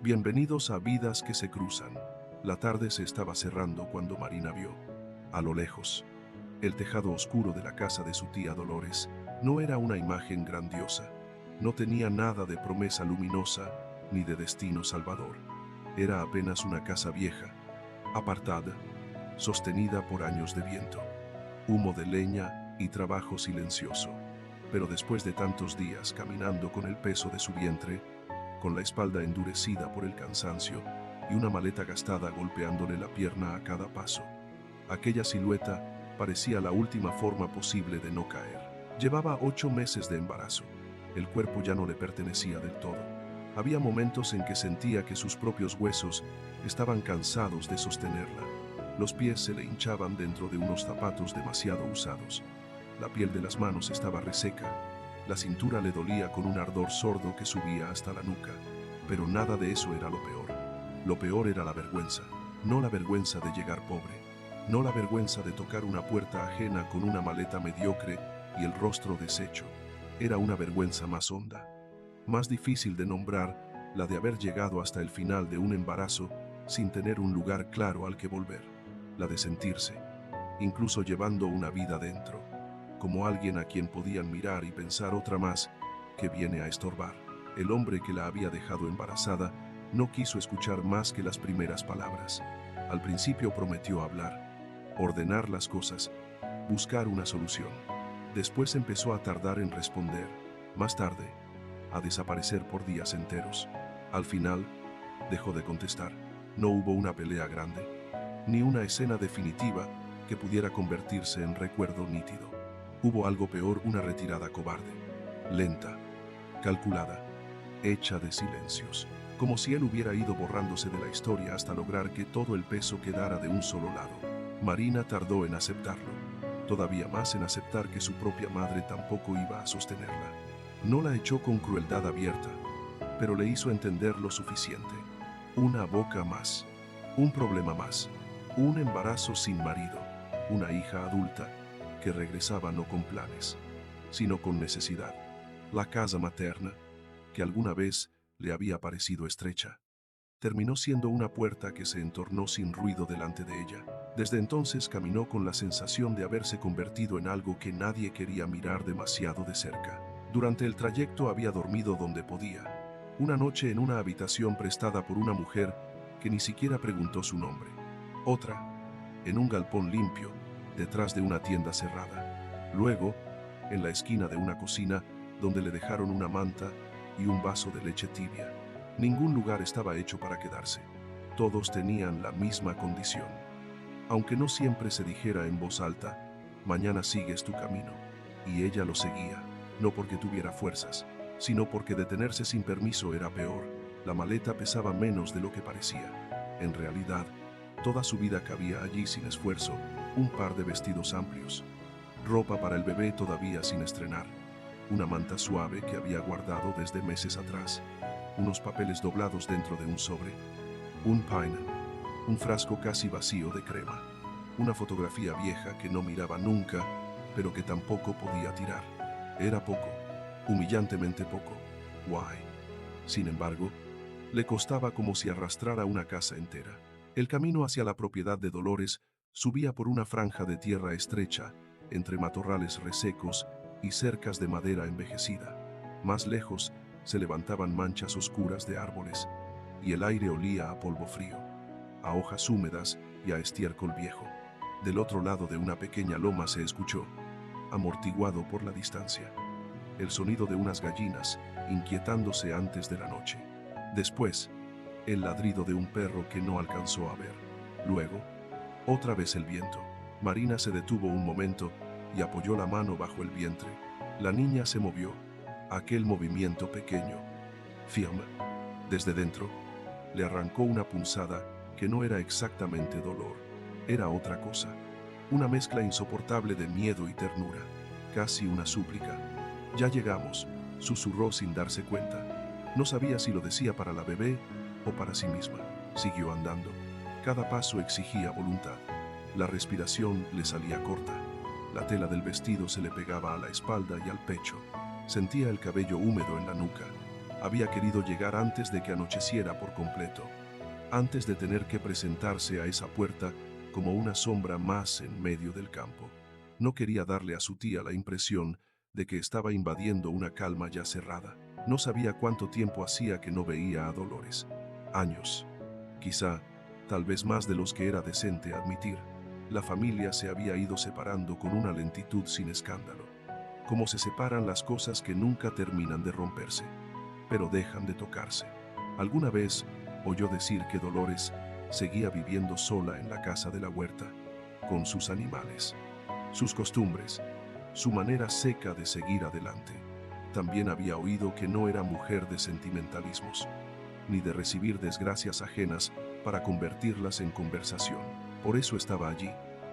Bienvenidos a Vidas que se cruzan. La tarde se estaba cerrando cuando Marina vio, a lo lejos, el tejado oscuro de la casa de su tía Dolores. No era una imagen grandiosa. No tenía nada de promesa luminosa ni de destino salvador. Era apenas una casa vieja, apartada, sostenida por años de viento, humo de leña y trabajo silencioso. Pero después de tantos días caminando con el peso de su vientre, con la espalda endurecida por el cansancio y una maleta gastada golpeándole la pierna a cada paso, aquella silueta parecía la última forma posible de no caer. Llevaba 8 meses de embarazo. El cuerpo ya no le pertenecía del todo. Había momentos en que sentía que sus propios huesos estaban cansados de sostenerla. Los pies se le hinchaban dentro de unos zapatos demasiado usados. La piel de las manos estaba reseca. La cintura le dolía con un ardor sordo que subía hasta la nuca. Pero nada de eso era lo peor. Lo peor era la vergüenza. No la vergüenza de llegar pobre. No la vergüenza de tocar una puerta ajena con una maleta mediocre y el rostro deshecho. Era una vergüenza más honda, más difícil de nombrar, la de haber llegado hasta el final de un embarazo sin tener un lugar claro al que volver. La de sentirse, incluso llevando una vida dentro, como alguien a quien podían mirar y pensar otra más que viene a estorbar. El hombre que la había dejado embarazada no quiso escuchar más que las primeras palabras. Al principio prometió hablar, ordenar las cosas, buscar una solución. Después empezó a tardar en responder. Más tarde, a desaparecer por días enteros. Al final, dejó de contestar. No hubo una pelea grande, ni una escena definitiva que pudiera convertirse en recuerdo nítido. Hubo algo peor, una retirada cobarde, lenta, calculada, hecha de silencios, como si él hubiera ido borrándose de la historia hasta lograr que todo el peso quedara de un solo lado. Marina tardó en aceptarlo, todavía más en aceptar que su propia madre tampoco iba a sostenerla. No la echó con crueldad abierta, pero le hizo entender lo suficiente. Una boca más, un problema más, un embarazo sin marido, una hija adulta que regresaba no con planes, sino con necesidad. La casa materna, que alguna vez le había parecido estrecha, terminó siendo una puerta que se entornó sin ruido delante de ella. Desde entonces caminó con la sensación de haberse convertido en algo que nadie quería mirar demasiado de cerca. Durante el trayecto había dormido donde podía. Una noche en una habitación prestada por una mujer que ni siquiera preguntó su nombre. Otra, en un galpón limpio, detrás de una tienda cerrada. Luego, en la esquina de una cocina donde le dejaron una manta y un vaso de leche tibia. Ningún lugar estaba hecho para quedarse. Todos tenían la misma condición. Aunque no siempre se dijera en voz alta, mañana sigues tu camino. Y ella lo seguía, no porque tuviera fuerzas, sino porque detenerse sin permiso era peor. La maleta pesaba menos de lo que parecía. En realidad, toda su vida cabía allí sin esfuerzo, un par de vestidos amplios, ropa para el bebé todavía sin estrenar, una manta suave que había guardado desde meses atrás, unos papeles doblados dentro de un sobre, un pine, un frasco casi vacío de crema, una fotografía vieja que no miraba nunca, pero que tampoco podía tirar. Era poco, humillantemente poco. Guay. Sin embargo, le costaba como si arrastrara una casa entera. El camino hacia la propiedad de Dolores subía por una franja de tierra estrecha, entre matorrales resecos y cercas de madera envejecida. Más lejos se levantaban manchas oscuras de árboles, y el aire olía a polvo frío, a hojas húmedas y a estiércol viejo. Del otro lado de una pequeña loma se escuchó, amortiguado por la distancia, el sonido de unas gallinas inquietándose antes de la noche. Después, el ladrido de un perro que no alcanzó a ver. Luego, otra vez el viento. Marina se detuvo un momento y apoyó la mano bajo el vientre. La niña se movió. Aquel movimiento pequeño, firme, desde dentro, le arrancó una punzada que no era exactamente dolor. Era otra cosa. Una mezcla insoportable de miedo y ternura. Casi una súplica. Ya llegamos, susurró sin darse cuenta. No sabía si lo decía para la bebé o para sí misma. Siguió andando. Cada paso exigía voluntad. La respiración le salía corta. La tela del vestido se le pegaba a la espalda y al pecho. Sentía el cabello húmedo en la nuca. Había querido llegar antes de que anocheciera por completo, antes de tener que presentarse a esa puerta como una sombra más en medio del campo. No quería darle a su tía la impresión de que estaba invadiendo una calma ya cerrada. No sabía cuánto tiempo hacía que no veía a Dolores. Años. Quizá, tal vez más de los que era decente admitir. La familia se había ido separando con una lentitud sin escándalo, como se separan las cosas que nunca terminan de romperse, pero dejan de tocarse. Alguna vez oyó decir que Dolores seguía viviendo sola en la casa de la huerta, con sus animales, sus costumbres, su manera seca de seguir adelante. También había oído que no era mujer de sentimentalismos, ni de recibir desgracias ajenas para convertirlas en conversación. Por eso estaba allí,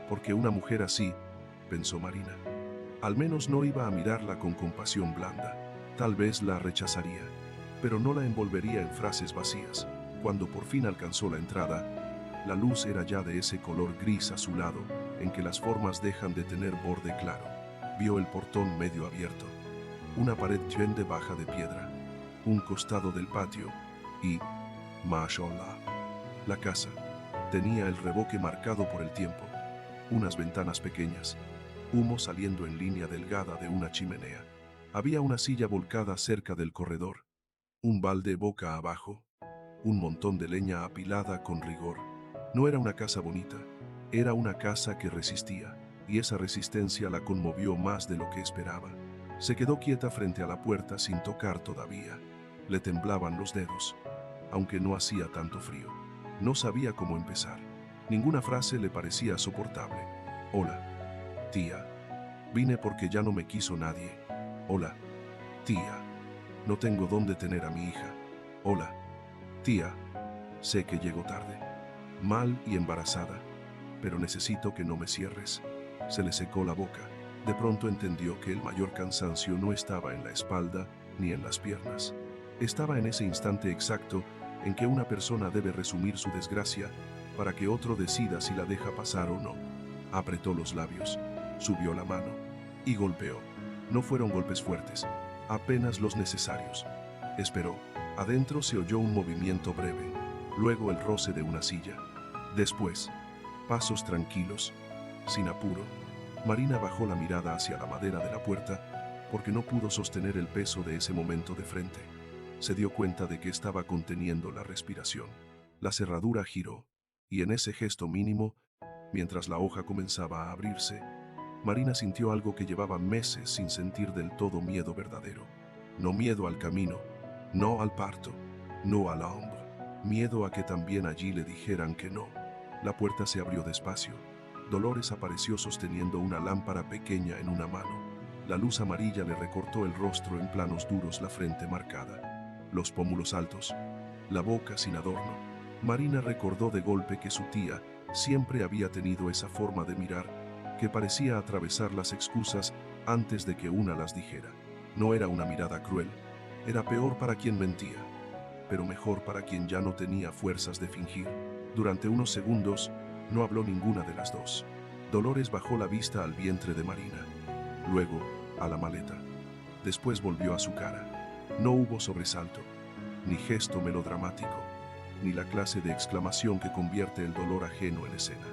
porque una mujer así, pensó Marina, al menos no iba a mirarla con compasión blanda. Tal vez la rechazaría, pero no la envolvería en frases vacías. Cuando por fin alcanzó la entrada, la luz era ya de ese color gris azulado en que las formas dejan de tener borde claro. Vio el portón medio abierto, una pared de baja de piedra, un costado del patio y, mashallah, la casa. Tenía el revoque marcado por el tiempo, unas ventanas pequeñas, humo saliendo en línea delgada de una chimenea. Había una silla volcada cerca del corredor, un balde boca abajo, un montón de leña apilada con rigor. No era una casa bonita, era una casa que resistía, y esa resistencia la conmovió más de lo que esperaba. Se quedó quieta frente a la puerta sin tocar todavía. Le temblaban los dedos, aunque no hacía tanto frío. No sabía cómo empezar. Ninguna frase le parecía soportable. Hola, tía. Vine porque ya no me quiso nadie. Hola, tía. No tengo dónde tener a mi hija. Hola, tía. Sé que llego tarde, mal y embarazada, pero necesito que no me cierres. Se le secó la boca. De pronto entendió que el mayor cansancio no estaba en la espalda ni en las piernas. Estaba en ese instante exacto en que una persona debe resumir su desgracia para que otro decida si la deja pasar o no. Apretó los labios, subió la mano y golpeó. No fueron golpes fuertes, apenas los necesarios. Esperó. Adentro se oyó un movimiento breve, luego el roce de una silla. Después, pasos tranquilos, sin apuro. Marina bajó la mirada hacia la madera de la puerta porque no pudo sostener el peso de ese momento de frente. Se dio cuenta de que estaba conteniendo la respiración. La cerradura giró, y en ese gesto mínimo, mientras la hoja comenzaba a abrirse, Marina sintió algo que llevaba meses sin sentir del todo miedo verdadero. No miedo al camino, no al parto, no a la hombro. Miedo a que también allí le dijeran que no. La puerta se abrió despacio. Dolores apareció sosteniendo una lámpara pequeña en una mano. La luz amarilla le recortó el rostro en planos duros, la frente marcada, los pómulos altos, la boca sin adorno. Marina recordó de golpe que su tía siempre había tenido esa forma de mirar que parecía atravesar las excusas antes de que una las dijera. No era una mirada cruel, era peor para quien mentía, pero mejor para quien ya no tenía fuerzas de fingir. Durante unos segundos, no habló ninguna de las dos. Dolores bajó la vista al vientre de Marina, luego a la maleta. Después volvió a su cara. No hubo sobresalto, ni gesto melodramático, ni la clase de exclamación que convierte el dolor ajeno en escena.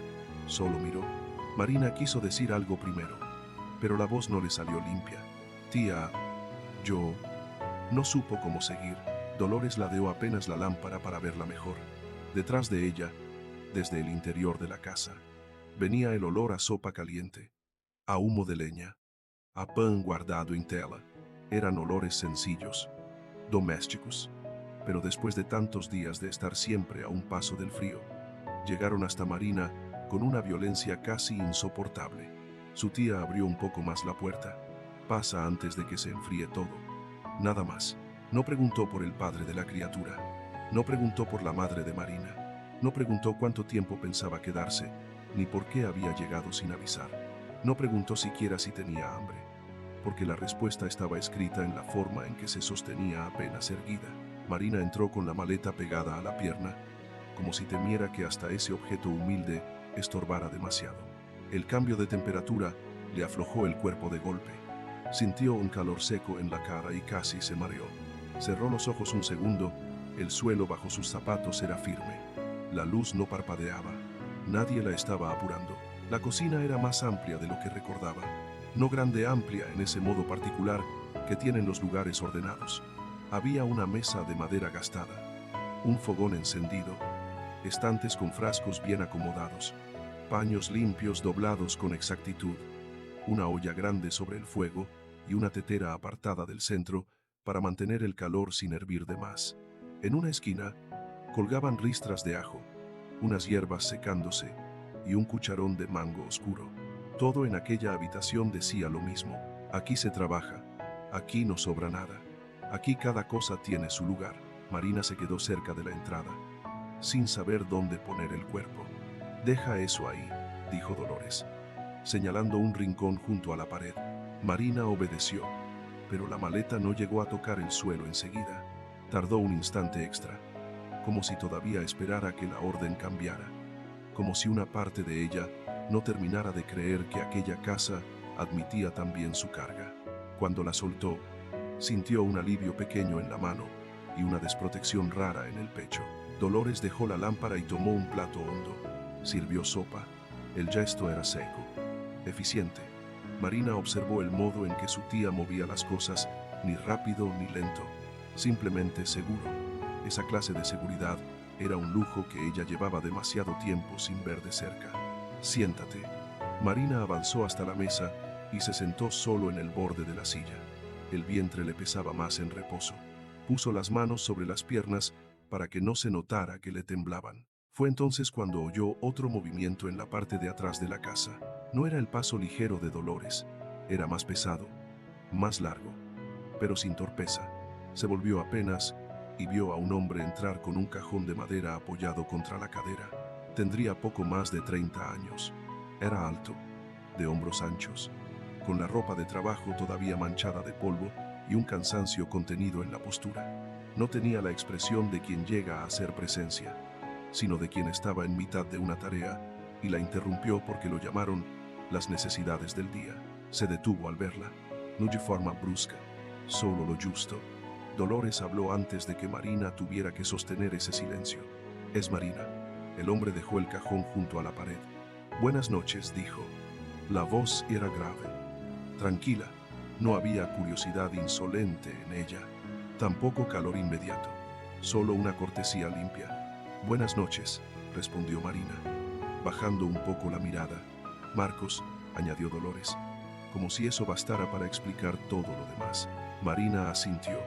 Solo miró. Marina quiso decir algo primero, pero la voz no le salió limpia. Tía, yo... No supo cómo seguir. Dolores ladeó apenas la lámpara para verla mejor. Detrás de ella, desde el interior de la casa, venía el olor a sopa caliente, a humo de leña, a pan guardado en tela. Eran olores sencillos, domésticos, pero después de tantos días de estar siempre a un paso del frío, llegaron hasta Marina con una violencia casi insoportable. Su tía abrió un poco más la puerta. Pasa antes de que se enfríe todo. Nada más. No preguntó por el padre de la criatura. No preguntó por la madre de Marina. No preguntó cuánto tiempo pensaba quedarse, ni por qué había llegado sin avisar. No preguntó siquiera si tenía hambre, porque la respuesta estaba escrita en la forma en que se sostenía apenas erguida. Marina entró con la maleta pegada a la pierna, como si temiera que hasta ese objeto humilde estorbara demasiado. El cambio de temperatura le aflojó el cuerpo de golpe. Sintió un calor seco en la cara y casi se mareó. Cerró los ojos un segundo, el suelo bajo sus zapatos era firme. La luz no parpadeaba. Nadie la estaba apurando. La cocina era más amplia de lo que recordaba. No grande amplia en ese modo particular que tienen los lugares ordenados. Había una mesa de madera gastada, un fogón encendido, estantes con frascos bien acomodados, paños limpios doblados con exactitud, una olla grande sobre el fuego y una tetera apartada del centro para mantener el calor sin hervir de más. En una esquina colgaban ristras de ajo, unas hierbas secándose y un cucharón de mango oscuro. Todo en aquella habitación decía lo mismo. Aquí se trabaja, aquí no sobra nada, aquí cada cosa tiene su lugar. Marina se quedó cerca de la entrada, sin saber dónde poner el cuerpo. Deja eso ahí, dijo Dolores, señalando un rincón junto a la pared. Marina obedeció, pero la maleta no llegó a tocar el suelo enseguida. Tardó un instante extra, como si todavía esperara que la orden cambiara, como si una parte de ella no terminara de creer que aquella casa admitía también su carga. Cuando la soltó, sintió un alivio pequeño en la mano y una desprotección rara en el pecho. Dolores dejó la lámpara y tomó un plato hondo. Sirvió sopa. El gesto era seco, eficiente. Marina observó el modo en que su tía movía las cosas, ni rápido ni lento, simplemente seguro. Esa clase de seguridad era un lujo que ella llevaba demasiado tiempo sin ver de cerca. Siéntate. Marina avanzó hasta la mesa y se sentó solo en el borde de la silla. El vientre le pesaba más en reposo. Puso las manos sobre las piernas para que no se notara que le temblaban. Fue entonces cuando oyó otro movimiento en la parte de atrás de la casa. No era el paso ligero de Dolores, era más pesado, más largo, pero sin torpeza. Se volvió apenas y vio a un hombre entrar con un cajón de madera apoyado contra la cadera. Tendría poco más de 30 años. Era alto, de hombros anchos, con la ropa de trabajo todavía manchada de polvo y un cansancio contenido en la postura. No tenía la expresión de quien llega a hacer presencia, sino de quien estaba en mitad de una tarea y la interrumpió porque lo llamaron las necesidades del día. Se detuvo al verla, no de forma brusca, solo lo justo. Dolores habló antes de que Marina tuviera que sostener ese silencio. Es Marina. El hombre dejó el cajón junto a la pared. Buenas noches, dijo. La voz era grave, tranquila. No había curiosidad insolente en ella, tampoco calor inmediato, solo una cortesía limpia. Buenas noches, respondió Marina, bajando un poco la mirada. Marcos, añadió Dolores, como si eso bastara para explicar todo lo demás. Marina asintió.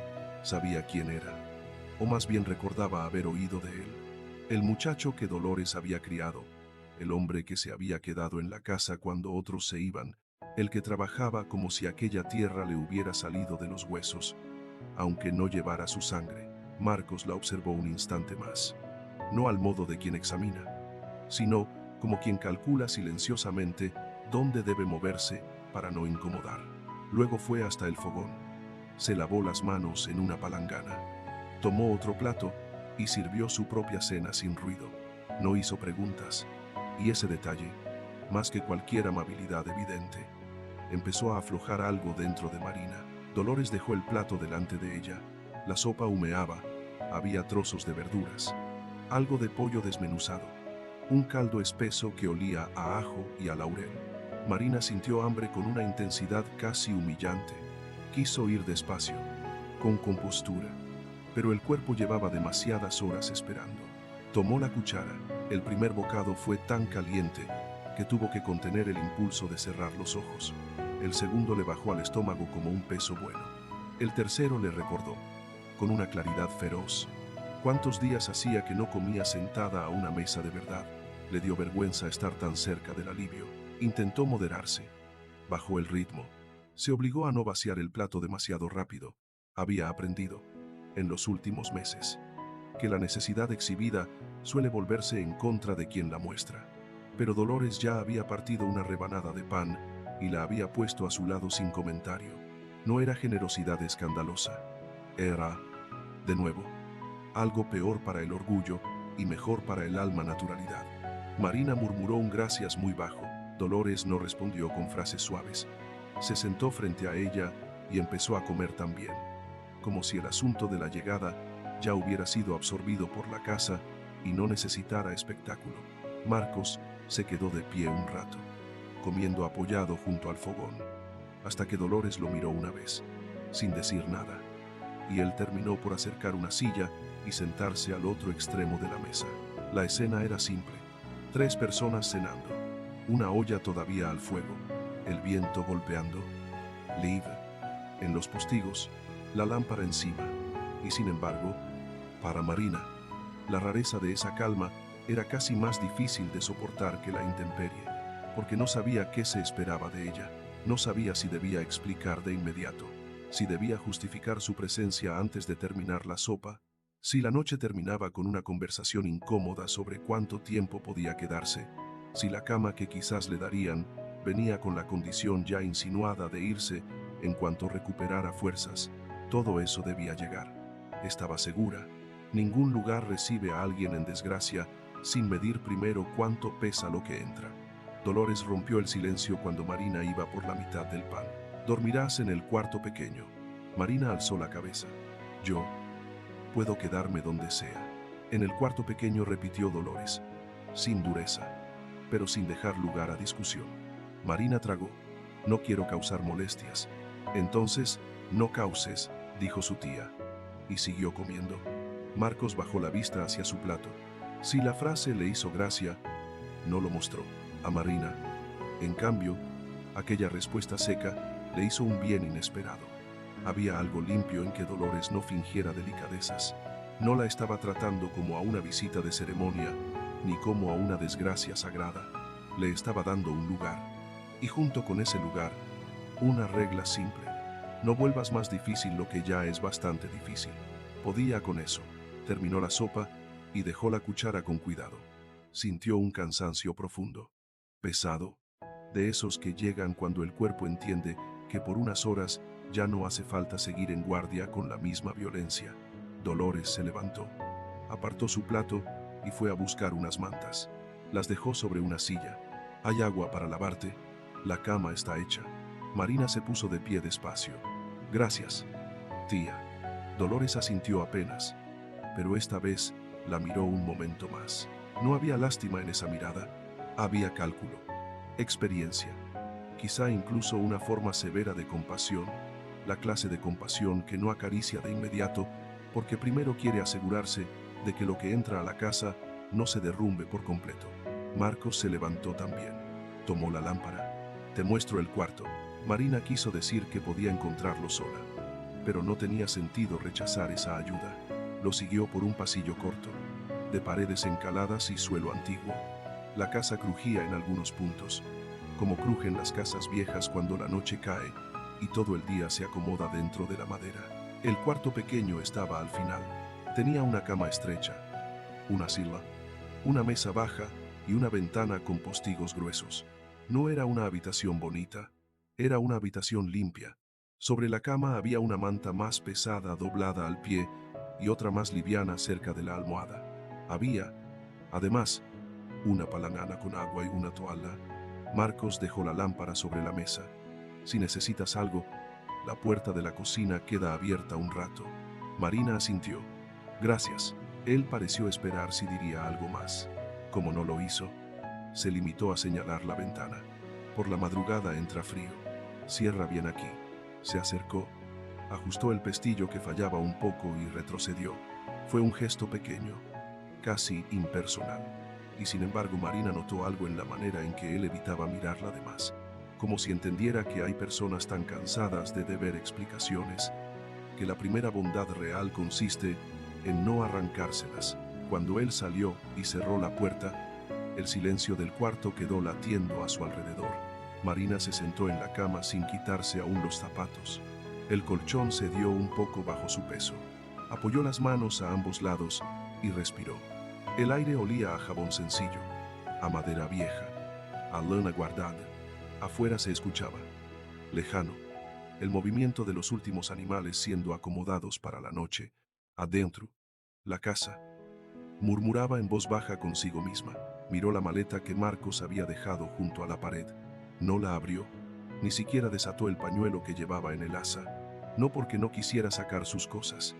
Sabía quién era, o más bien recordaba haber oído de él. El muchacho que Dolores había criado, el hombre que se había quedado en la casa cuando otros se iban, el que trabajaba como si aquella tierra le hubiera salido de los huesos, aunque no llevara su sangre. Marcos la observó un instante más, no al modo de quien examina, sino como quien calcula silenciosamente dónde debe moverse para no incomodar. Luego fue hasta el fogón. Se lavó las manos en una palangana. Tomó otro plato y sirvió su propia cena sin ruido. No hizo preguntas, y ese detalle, más que cualquier amabilidad evidente, empezó a aflojar algo dentro de Marina. Dolores dejó el plato delante de ella. La sopa humeaba, había trozos de verduras, algo de pollo desmenuzado, un caldo espeso que olía a ajo y a laurel. Marina sintió hambre con una intensidad casi humillante. Quiso ir despacio, con compostura, pero el cuerpo llevaba demasiadas horas esperando. Tomó la cuchara. El primer bocado fue tan caliente que tuvo que contener el impulso de cerrar los ojos. El segundo le bajó al estómago como un peso bueno. El tercero le recordó, con una claridad feroz, cuántos días hacía que no comía sentada a una mesa de verdad. Le dio vergüenza estar tan cerca del alivio. Intentó moderarse. Bajó el ritmo. Se obligó a no vaciar el plato demasiado rápido. Había aprendido, en los últimos meses, que la necesidad exhibida suele volverse en contra de quien la muestra. Pero Dolores ya había partido una rebanada de pan y la había puesto a su lado sin comentario. No era generosidad escandalosa. Era, de nuevo, algo peor para el orgullo y mejor para el alma naturalidad. Marina murmuró un gracias muy bajo. Dolores no respondió con frases suaves. Se sentó frente a ella y empezó a comer también. como si el asunto de la llegada ya hubiera sido absorbido por la casa y no necesitara espectáculo. Marcos se quedó de pie un rato, comiendo apoyado junto al fogón, hasta que Dolores lo miró una vez, sin decir nada, y él terminó por acercar una silla y sentarse al otro extremo de la mesa. La escena era simple: 3 personas cenando, una olla todavía al fuego, el viento golpeando, Liv en los postigos, la lámpara encima, y sin embargo, para Marina, la rareza de esa calma era casi más difícil de soportar que la intemperie, porque no sabía qué se esperaba de ella, no sabía si debía explicar de inmediato, si debía justificar su presencia antes de terminar la sopa, si la noche terminaba con una conversación incómoda sobre cuánto tiempo podía quedarse, si la cama que quizás le darían venía con la condición ya insinuada de irse en cuanto recuperara fuerzas. Todo eso debía llegar. Estaba segura. Ningún lugar recibe a alguien en desgracia sin medir primero cuánto pesa lo que entra. Dolores rompió el silencio cuando Marina iba por la mitad del pan. Dormirás en el cuarto pequeño. Marina alzó la cabeza. Yo puedo quedarme donde sea. En el cuarto pequeño, repitió Dolores, sin dureza, pero sin dejar lugar a discusión. Marina tragó. No quiero causar molestias. Entonces, no causes, dijo su tía, y siguió comiendo. Marcos bajó la vista hacia su plato. Si la frase le hizo gracia, no lo mostró a Marina. En cambio, aquella respuesta seca le hizo un bien inesperado. Había algo limpio en que Dolores no fingiera delicadezas. No la estaba tratando como a una visita de ceremonia, ni como a una desgracia sagrada. Le estaba dando un lugar. Y junto con ese lugar, una regla simple: no vuelvas más difícil lo que ya es bastante difícil. Podía con eso. Terminó la sopa y dejó la cuchara con cuidado. Sintió un cansancio profundo, pesado, de esos que llegan cuando el cuerpo entiende que por unas horas ya no hace falta seguir en guardia con la misma violencia. Dolores se levantó, apartó su plato y fue a buscar unas mantas. Las dejó sobre una silla. Hay agua para lavarte. La cama está hecha. Marina se puso de pie despacio. Gracias, tía. Dolores asintió apenas, pero esta vez la miró un momento más. No había lástima en esa mirada. Había cálculo, experiencia, quizá incluso una forma severa de compasión, la clase de compasión que no acaricia de inmediato porque primero quiere asegurarse de que lo que entra a la casa no se derrumbe por completo. Marcos se levantó también. Tomó la lámpara. Te muestro el cuarto. Marina quiso decir que podía encontrarlo sola, pero no tenía sentido rechazar esa ayuda. Lo siguió por un pasillo corto, de paredes encaladas y suelo antiguo. La casa crujía en algunos puntos, como crujen las casas viejas cuando la noche cae y todo el día se acomoda dentro de la madera. El cuarto pequeño estaba al final. Tenía una cama estrecha, una silla, una mesa baja y una ventana con postigos gruesos. No era una habitación bonita, era una habitación limpia. Sobre la cama había una manta más pesada doblada al pie y otra más liviana cerca de la almohada. Había, además, una palangana con agua y una toalla. Marcos dejó la lámpara sobre la mesa. Si necesitas algo, la puerta de la cocina queda abierta un rato. Marina asintió. Gracias. Él pareció esperar si diría algo más. Como no lo hizo, se limitó a señalar la ventana. Por la madrugada entra frío. Cierra bien aquí. Se acercó, ajustó el pestillo que fallaba un poco y retrocedió. Fue un gesto pequeño, casi impersonal. Y sin embargo Marina notó algo en la manera en que él evitaba mirarla de más, como si entendiera que hay personas tan cansadas de deber explicaciones, que la primera bondad real consiste en no arrancárselas. Cuando él salió y cerró la puerta, el silencio del cuarto quedó latiendo a su alrededor. Marina se sentó en la cama sin quitarse aún los zapatos. El colchón cedió un poco bajo su peso. Apoyó las manos a ambos lados y respiró. El aire olía a jabón sencillo, a madera vieja, a lana guardada. Afuera se escuchaba, lejano, el movimiento de los últimos animales siendo acomodados para la noche. Adentro, la casa murmuraba en voz baja consigo misma. Miró la maleta que Marcos había dejado junto a la pared. No la abrió, ni siquiera desató el pañuelo que llevaba en el asa. no porque no quisiera sacar sus cosas,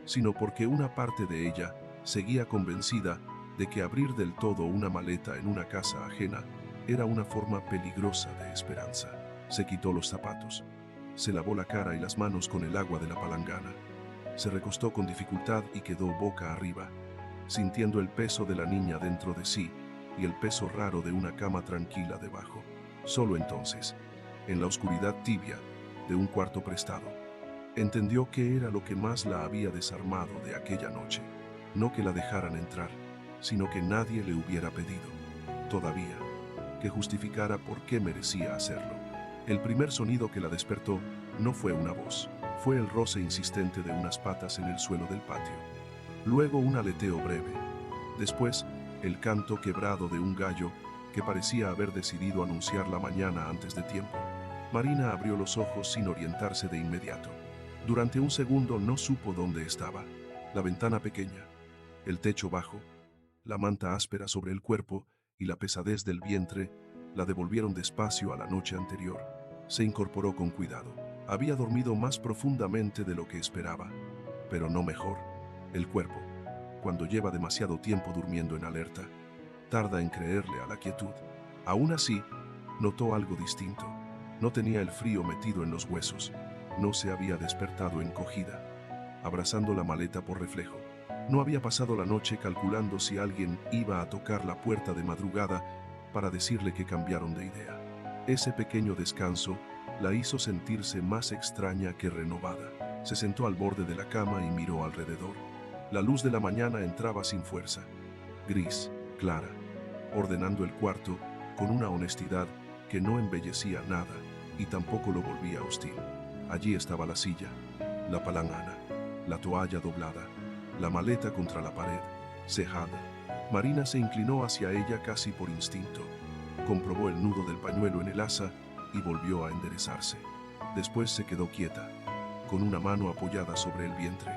sino porque una parte de ella seguía convencida de que abrir del todo una maleta en una casa ajena era una forma peligrosa de esperanza. Se quitó los zapatos, se lavó la cara y las manos con el agua de la palangana, se recostó con dificultad y quedó boca arriba, sintiendo el peso de la niña dentro de sí y el peso raro de una cama tranquila debajo. Solo entonces, en la oscuridad tibia de un cuarto prestado, entendió qué era lo que más la había desarmado de aquella noche. No que la dejaran entrar, sino que nadie le hubiera pedido, todavía, que justificara por qué merecía hacerlo. El primer sonido que la despertó no fue una voz, fue el roce insistente de unas patas en el suelo del patio. Luego un aleteo breve. Después, el canto quebrado de un gallo que parecía haber decidido anunciar la mañana antes de tiempo. Marina abrió los ojos sin orientarse de inmediato. Durante un segundo no supo dónde estaba. La ventana pequeña, el techo bajo, la manta áspera sobre el cuerpo y la pesadez del vientre la devolvieron despacio a la noche anterior. Se incorporó con cuidado. Había dormido más profundamente de lo que esperaba, pero no mejor. El cuerpo, cuando lleva demasiado tiempo durmiendo en alerta, tarda en creerle a la quietud. Aún así, notó algo distinto. No tenía el frío metido en los huesos. No se había despertado encogida, abrazando la maleta por reflejo. No había pasado la noche calculando si alguien iba a tocar la puerta de madrugada para decirle que cambiaron de idea. Ese pequeño descanso la hizo sentirse más extraña que renovada. Se sentó al borde de la cama y miró alrededor. La luz de la mañana entraba sin fuerza, gris, clara, ordenando el cuarto con una honestidad que no embellecía nada y tampoco lo volvía hostil. Allí estaba la silla, la palangana, la toalla doblada, la maleta contra la pared, cejada. Marina se inclinó hacia ella casi por instinto, comprobó el nudo del pañuelo en el asa y volvió a enderezarse. Después se quedó quieta, con una mano apoyada sobre el vientre.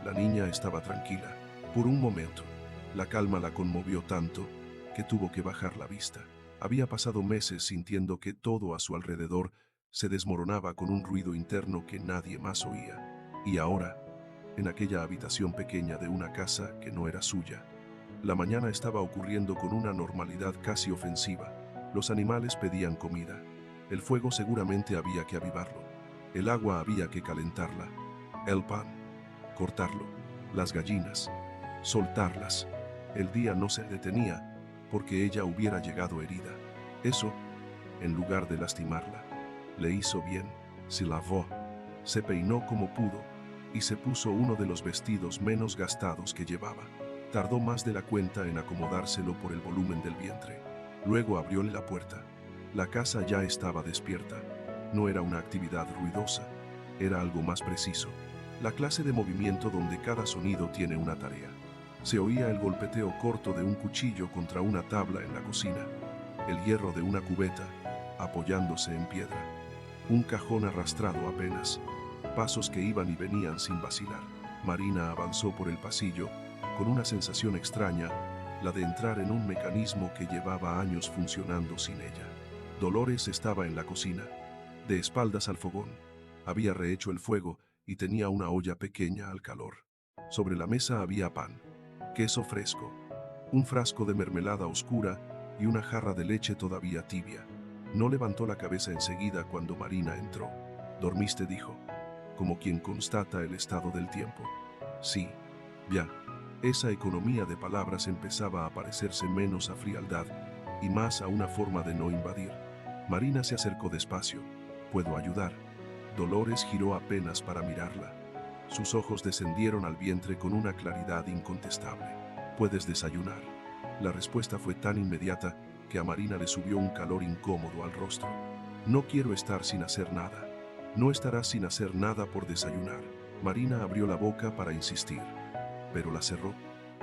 La niña estaba tranquila. Por un momento, la calma la conmovió tanto que tuvo que bajar la vista. Había pasado meses sintiendo que todo a su alrededor se desmoronaba con un ruido interno que nadie más oía. Y ahora, en aquella habitación pequeña de una casa que no era suya, la mañana estaba ocurriendo con una normalidad casi ofensiva. Los animales pedían comida. El fuego seguramente había que avivarlo. El agua había que calentarla. El pan, cortarlo. Las gallinas, soltarlas. El día no se detenía porque ella hubiera llegado herida. Eso, en lugar de lastimarla, le hizo bien. Se lavó, se peinó como pudo y se puso uno de los vestidos menos gastados que llevaba. Tardó más de la cuenta en acomodárselo por el volumen del vientre. Luego abrióle la puerta. La casa ya estaba despierta. No era una actividad ruidosa, era algo más preciso. La clase de movimiento donde cada sonido tiene una tarea. Se oía el golpeteo corto de un cuchillo contra una tabla en la cocina, el hierro de una cubeta apoyándose en piedra, un cajón arrastrado apenas, pasos que iban y venían sin vacilar. Marina avanzó por el pasillo con una sensación extraña, la de entrar en un mecanismo que llevaba años funcionando sin ella. Dolores estaba en la cocina, de espaldas al fogón. Había rehecho el fuego y tenía una olla pequeña al calor. Sobre la mesa había pan, queso fresco, un frasco de mermelada oscura y una jarra de leche todavía tibia. No levantó la cabeza enseguida cuando Marina entró. «¿Dormiste?», dijo, como quien constata el estado del tiempo. «Sí, ya». Esa economía de palabras empezaba a parecerse menos a frialdad y más a una forma de no invadir. Marina se acercó despacio. «¿Puedo ayudar?». Dolores giró apenas para mirarla. Sus ojos descendieron al vientre con una claridad incontestable. «¿Puedes desayunar?». La respuesta fue tan inmediata que a Marina le subió un calor incómodo al rostro. «No quiero estar sin hacer nada». «No estarás sin hacer nada por desayunar». Marina abrió la boca para insistir, pero la cerró.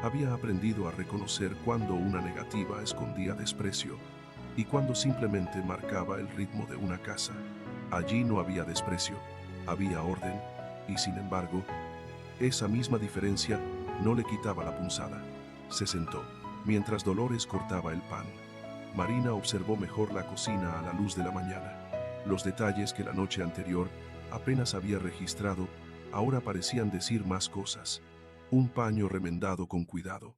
Había aprendido a reconocer cuando una negativa escondía desprecio y cuando simplemente marcaba el ritmo de una casa. Allí no había desprecio, había orden, y sin embargo, esa misma diferencia no le quitaba la punzada. Se sentó, mientras Dolores cortaba el pan. Marina observó mejor la cocina a la luz de la mañana. Los detalles que la noche anterior Apenas había registrado, ahora parecían decir más cosas. Un paño remendado con cuidado.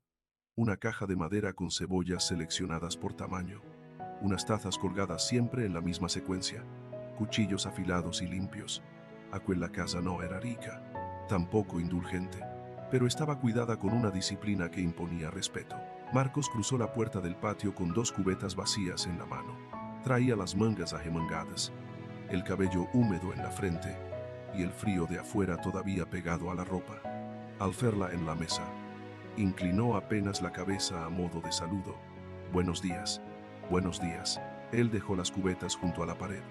Una caja de madera con cebollas seleccionadas por tamaño. Unas tazas colgadas siempre en la misma secuencia. Cuchillos afilados y limpios. Aquella casa no era rica, tampoco indulgente, pero estaba cuidada con una disciplina que imponía respeto. Marcos cruzó la puerta del patio con 2 cubetas vacías en la mano. Traía las mangas arremangadas, el cabello húmedo en la frente y el frío de afuera todavía pegado a la ropa. Al verla en la mesa, inclinó apenas la cabeza a modo de saludo. Buenos días. Buenos días. Él dejó las cubetas junto a la pared.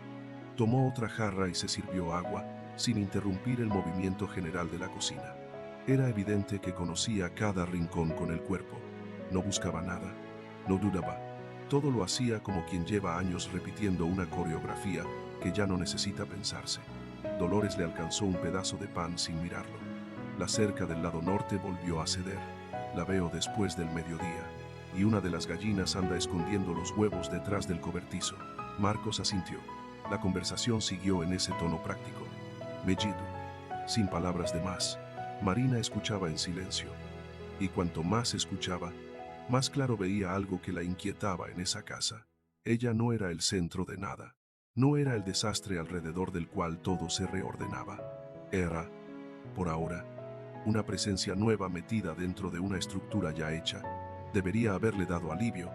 Tomó otra jarra y se sirvió agua, sin interrumpir el movimiento general de la cocina. Era evidente que conocía cada rincón con el cuerpo. No buscaba nada, no dudaba. Todo lo hacía como quien lleva años repitiendo una coreografía que ya no necesita pensarse. Dolores le alcanzó un pedazo de pan sin mirarlo. La cerca del lado norte volvió a ceder. La veo después del mediodía, y una de las gallinas anda escondiendo los huevos detrás del cobertizo. Marcos asintió. La conversación siguió en ese tono práctico. Mellido, sin palabras de más. Marina escuchaba en silencio, y cuanto más escuchaba, más claro veía algo que la inquietaba en esa casa. Ella no era el centro de nada. No era el desastre alrededor del cual todo se reordenaba. Era, por ahora, una presencia nueva metida dentro de una estructura ya hecha. Debería haberle dado alivio.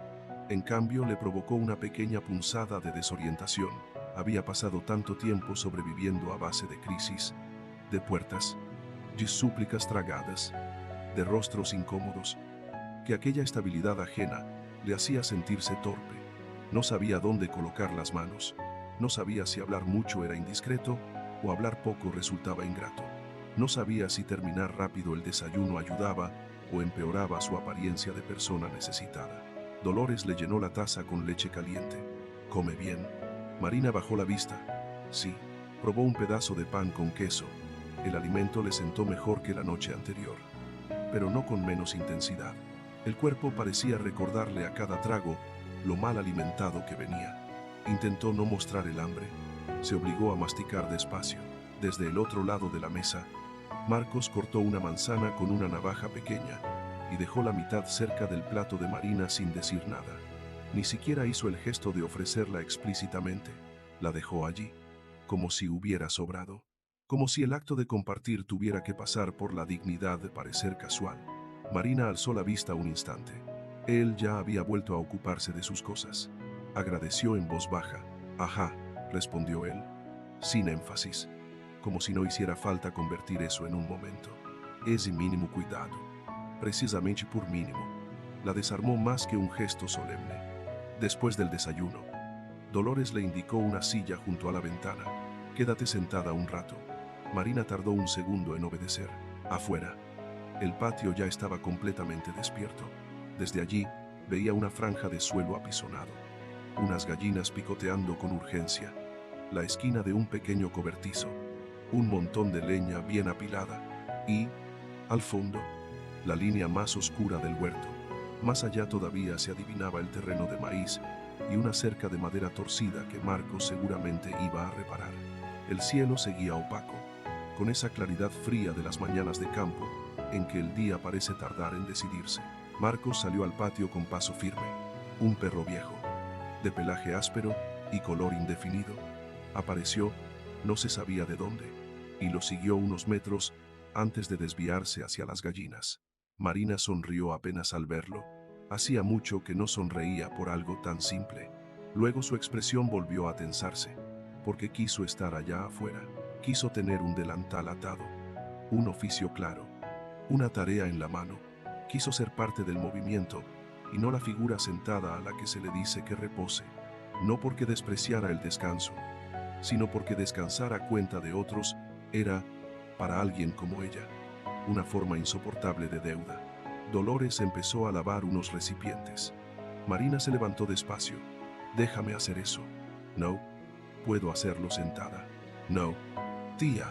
En cambio, le provocó una pequeña punzada de desorientación. Había pasado tanto tiempo sobreviviendo a base de crisis, de puertas, de súplicas tragadas, de rostros incómodos, que aquella estabilidad ajena le hacía sentirse torpe. No sabía dónde colocar las manos. No sabía si hablar mucho era indiscreto o hablar poco resultaba ingrato. No sabía si terminar rápido el desayuno ayudaba o empeoraba su apariencia de persona necesitada. Dolores le llenó la taza con leche caliente. «¿Come bien?» Marina bajó la vista. Sí, probó un pedazo de pan con queso. El alimento le sentó mejor que la noche anterior, pero no con menos intensidad. El cuerpo parecía recordarle a cada trago lo mal alimentado que venía. Intentó no mostrar el hambre. Se obligó a masticar despacio. Desde el otro lado de la mesa, Marcos cortó una manzana con una navaja pequeña y dejó la mitad cerca del plato de Marina sin decir nada. Ni siquiera hizo el gesto de ofrecerla explícitamente. La dejó allí, como si hubiera sobrado. Como si el acto de compartir tuviera que pasar por la dignidad de parecer casual. Marina alzó la vista un instante. Él ya había vuelto a ocuparse de sus cosas. Agradeció en voz baja. «Ajá», respondió él, sin énfasis, como si no hiciera falta convertir eso en un momento. Ese mínimo cuidado, precisamente por mínimo, la desarmó más que un gesto solemne. Después del desayuno, Dolores le indicó una silla junto a la ventana. «Quédate sentada un rato». Marina tardó un segundo en obedecer. Afuera, el patio ya estaba completamente despierto. Desde allí, veía una franja de suelo apisonado, unas gallinas picoteando con urgencia, la esquina de un pequeño cobertizo, un montón de leña bien apilada y, al fondo, la línea más oscura del huerto. Más allá todavía se adivinaba el terreno de maíz y una cerca de madera torcida que Marcos seguramente iba a reparar. El cielo seguía opaco, con esa claridad fría de las mañanas de campo en que el día parece tardar en decidirse. Marcos salió al patio con paso firme. Un perro viejo, de pelaje áspero y color indefinido, apareció, no se sabía de dónde, y lo siguió unos metros antes de desviarse hacia las gallinas. Marina sonrió apenas al verlo. Hacía mucho que no sonreía por algo tan simple. Luego su expresión volvió a tensarse, porque quiso estar allá afuera. Quiso tener un delantal atado, un oficio claro, una tarea en la mano. Quiso ser parte del movimiento y no la figura sentada a la que se le dice que repose. No porque despreciara el descanso, sino porque descansar a cuenta de otros era, para alguien como ella, una forma insoportable de deuda. Dolores empezó a lavar unos recipientes. Marina se levantó despacio. «Déjame hacer eso». «No, puedo hacerlo sentada». «No, tía».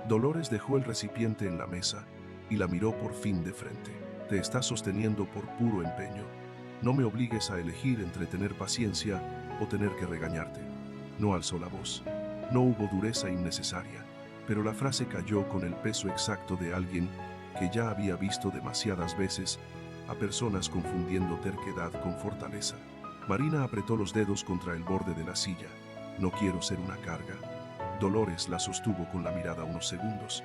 Dolores dejó el recipiente en la mesa y la miró por fin de frente. «Te estás sosteniendo por puro empeño. No me obligues a elegir entre tener paciencia o tener que regañarte». No alzó la voz. No hubo dureza innecesaria, pero la frase cayó con el peso exacto de alguien que ya había visto demasiadas veces a personas confundiendo terquedad con fortaleza. Marina apretó los dedos contra el borde de la silla. No quiero ser una carga. Dolores la sostuvo con la mirada unos segundos.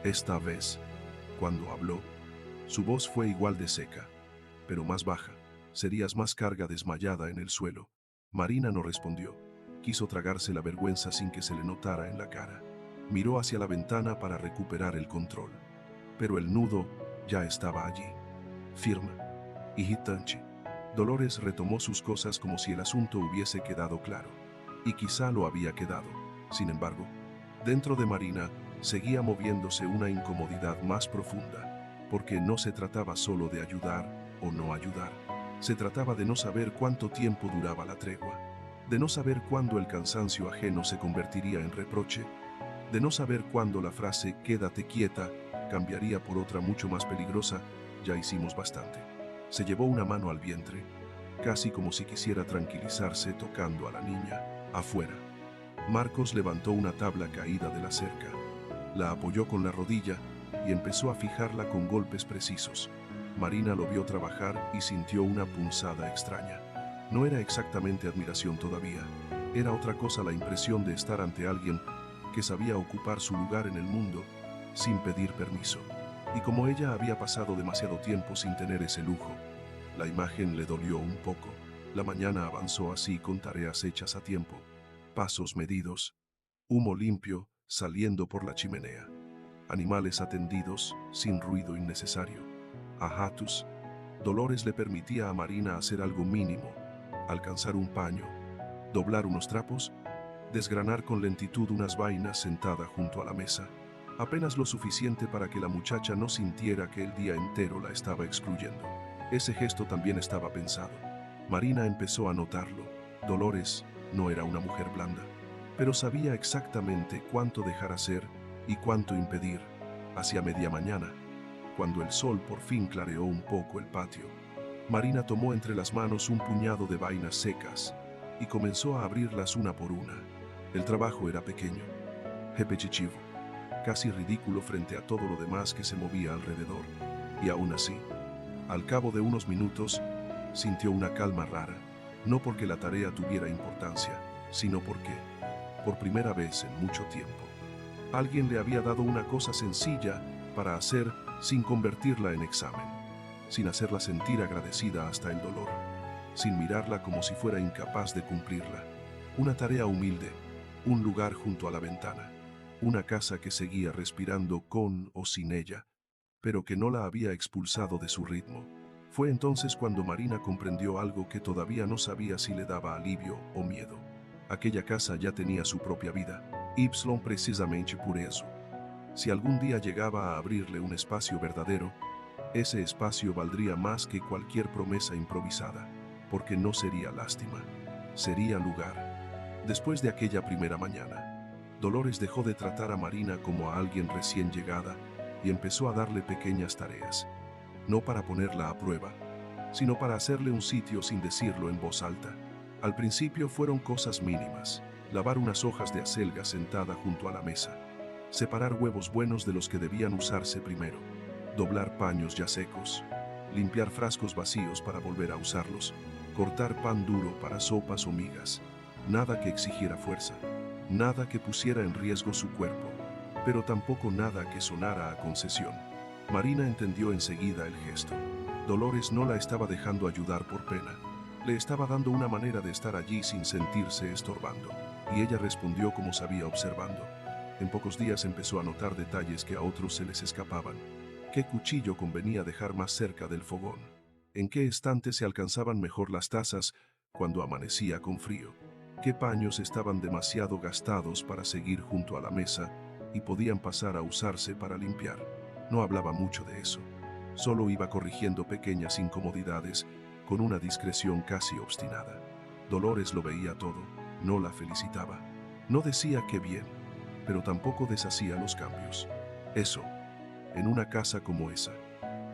Esta vez, cuando habló, su voz fue igual de seca, pero más baja. Serías más carga desmayada en el suelo. Marina no respondió. Quiso tragarse la vergüenza sin que se le notara en la cara. Miró hacia la ventana para recuperar el control. Pero el nudo ya estaba allí. Firme. Hijitante. Dolores retomó sus cosas como si el asunto hubiese quedado claro. Y quizá lo había quedado. Sin embargo, dentro de Marina seguía moviéndose una incomodidad más profunda, porque no se trataba solo de ayudar o no ayudar. Se trataba de no saber cuánto tiempo duraba la tregua, de no saber cuándo el cansancio ajeno se convertiría en reproche, de no saber cuándo la frase «quédate quieta» cambiaría por otra mucho más peligrosa «ya hicimos bastante». Se llevó una mano al vientre, casi como si quisiera tranquilizarse tocando a la niña. Afuera, Marcos levantó una tabla caída de la cerca, la apoyó con la rodilla y empezó a fijarla con golpes precisos. Marina lo vio trabajar y sintió una punzada extraña. No era exactamente admiración todavía, era otra cosa, la impresión de estar ante alguien que sabía ocupar su lugar en el mundo sin pedir permiso. Y como ella había pasado demasiado tiempo sin tener ese lujo, la imagen le dolió un poco. La mañana avanzó así, con tareas hechas a tiempo, pasos medidos, humo limpio saliendo por la chimenea, animales atendidos sin ruido innecesario. A Hatus, Dolores le permitía a Marina hacer algo mínimo: alcanzar un paño, doblar unos trapos, desgranar con lentitud unas vainas sentada junto a la mesa, apenas lo suficiente para que la muchacha no sintiera que el día entero la estaba excluyendo. Ese gesto también estaba pensado. Marina empezó a notarlo. Dolores no era una mujer blanda, pero sabía exactamente cuánto dejar hacer y cuánto impedir. Hacia media mañana, cuando el sol por fin clareó un poco el patio, Marina tomó entre las manos un puñado de vainas secas y comenzó a abrirlas una por una. El trabajo era pequeño, repetitivo, casi ridículo frente a todo lo demás que se movía alrededor. Y aún así, al cabo de unos minutos, sintió una calma rara, no porque la tarea tuviera importancia, sino porque, por primera vez en mucho tiempo, alguien le había dado una cosa sencilla para hacer sin convertirla en examen, sin hacerla sentir agradecida hasta el dolor, sin mirarla como si fuera incapaz de cumplirla. Una tarea humilde, un lugar junto a la ventana, una casa que seguía respirando con o sin ella, pero que no la había expulsado de su ritmo. Fue entonces cuando Marina comprendió algo que todavía no sabía si le daba alivio o miedo. Aquella casa ya tenía su propia vida, precisamente por eso. Si algún día llegaba a abrirle un espacio verdadero, ese espacio valdría más que cualquier promesa improvisada, porque no sería lástima, sería lugar. Después de aquella primera mañana, Dolores dejó de tratar a Marina como a alguien recién llegada y empezó a darle pequeñas tareas, no para ponerla a prueba, sino para hacerle un sitio sin decirlo en voz alta. Al principio fueron cosas mínimas: lavar unas hojas de acelga sentada junto a la mesa, separar huevos buenos de los que debían usarse primero, doblar paños ya secos, limpiar frascos vacíos para volver a usarlos, cortar pan duro para sopas o migas. Nada que exigiera fuerza, nada que pusiera en riesgo su cuerpo, pero tampoco nada que sonara a concesión. Marina entendió enseguida el gesto. Dolores no la estaba dejando ayudar por pena. Le estaba dando una manera de estar allí sin sentirse estorbando. Y ella respondió como sabía, observando. En pocos días empezó a notar detalles que a otros se les escapaban. ¿Qué cuchillo convenía dejar más cerca del fogón? ¿En qué estante se alcanzaban mejor las tazas cuando amanecía con frío? ¿Qué paños estaban demasiado gastados para seguir junto a la mesa y podían pasar a usarse para limpiar? No hablaba mucho de eso. Solo iba corrigiendo pequeñas incomodidades con una discreción casi obstinada. Dolores lo veía todo, no la felicitaba. No decía qué bien, pero tampoco deshacía los cambios. Eso, en una casa como esa,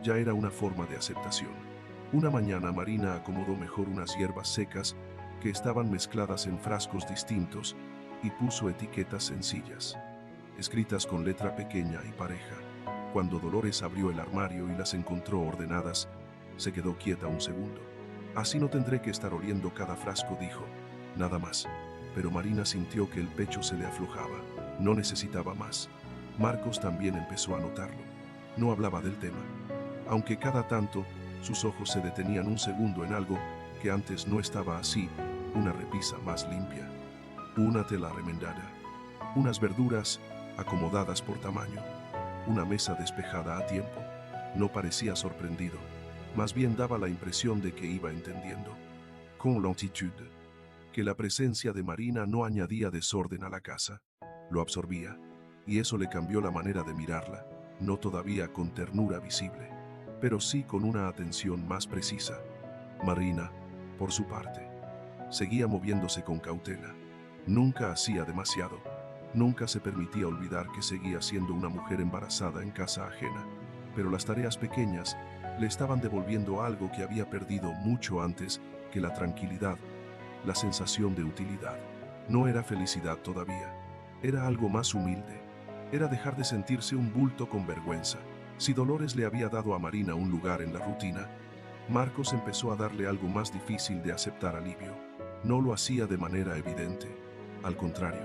ya era una forma de aceptación. Una mañana Marina acomodó mejor unas hierbas secas que estaban mezcladas en frascos distintos y puso etiquetas sencillas, escritas con letra pequeña y pareja. Cuando Dolores abrió el armario y las encontró ordenadas, se quedó quieta un segundo. Así no tendré que estar oliendo cada frasco, dijo. Nada más. Pero Marina sintió que el pecho se le aflojaba. No necesitaba más. Marcos también empezó a notarlo. No hablaba del tema, aunque cada tanto sus ojos se detenían un segundo en algo que antes no estaba así: una repisa más limpia, una tela remendada, unas verduras acomodadas por tamaño, una mesa despejada a tiempo. No parecía sorprendido, más bien daba la impresión de que iba entendiendo, con lentitud, que la presencia de Marina no añadía desorden a la casa, lo absorbía, y eso le cambió la manera de mirarla, no todavía con ternura visible, pero sí con una atención más precisa. Marina, por su parte, seguía moviéndose con cautela. Nunca hacía demasiado. Nunca se permitía olvidar que seguía siendo una mujer embarazada en casa ajena. Pero las tareas pequeñas le estaban devolviendo algo que había perdido mucho antes: que la tranquilidad, la sensación de utilidad. No era felicidad todavía. Era algo más humilde. Era dejar de sentirse un bulto con vergüenza. Si Dolores le había dado a Marina un lugar en la rutina, Marcos empezó a darle algo más difícil de aceptar: alivio. No lo hacía de manera evidente. Al contrario,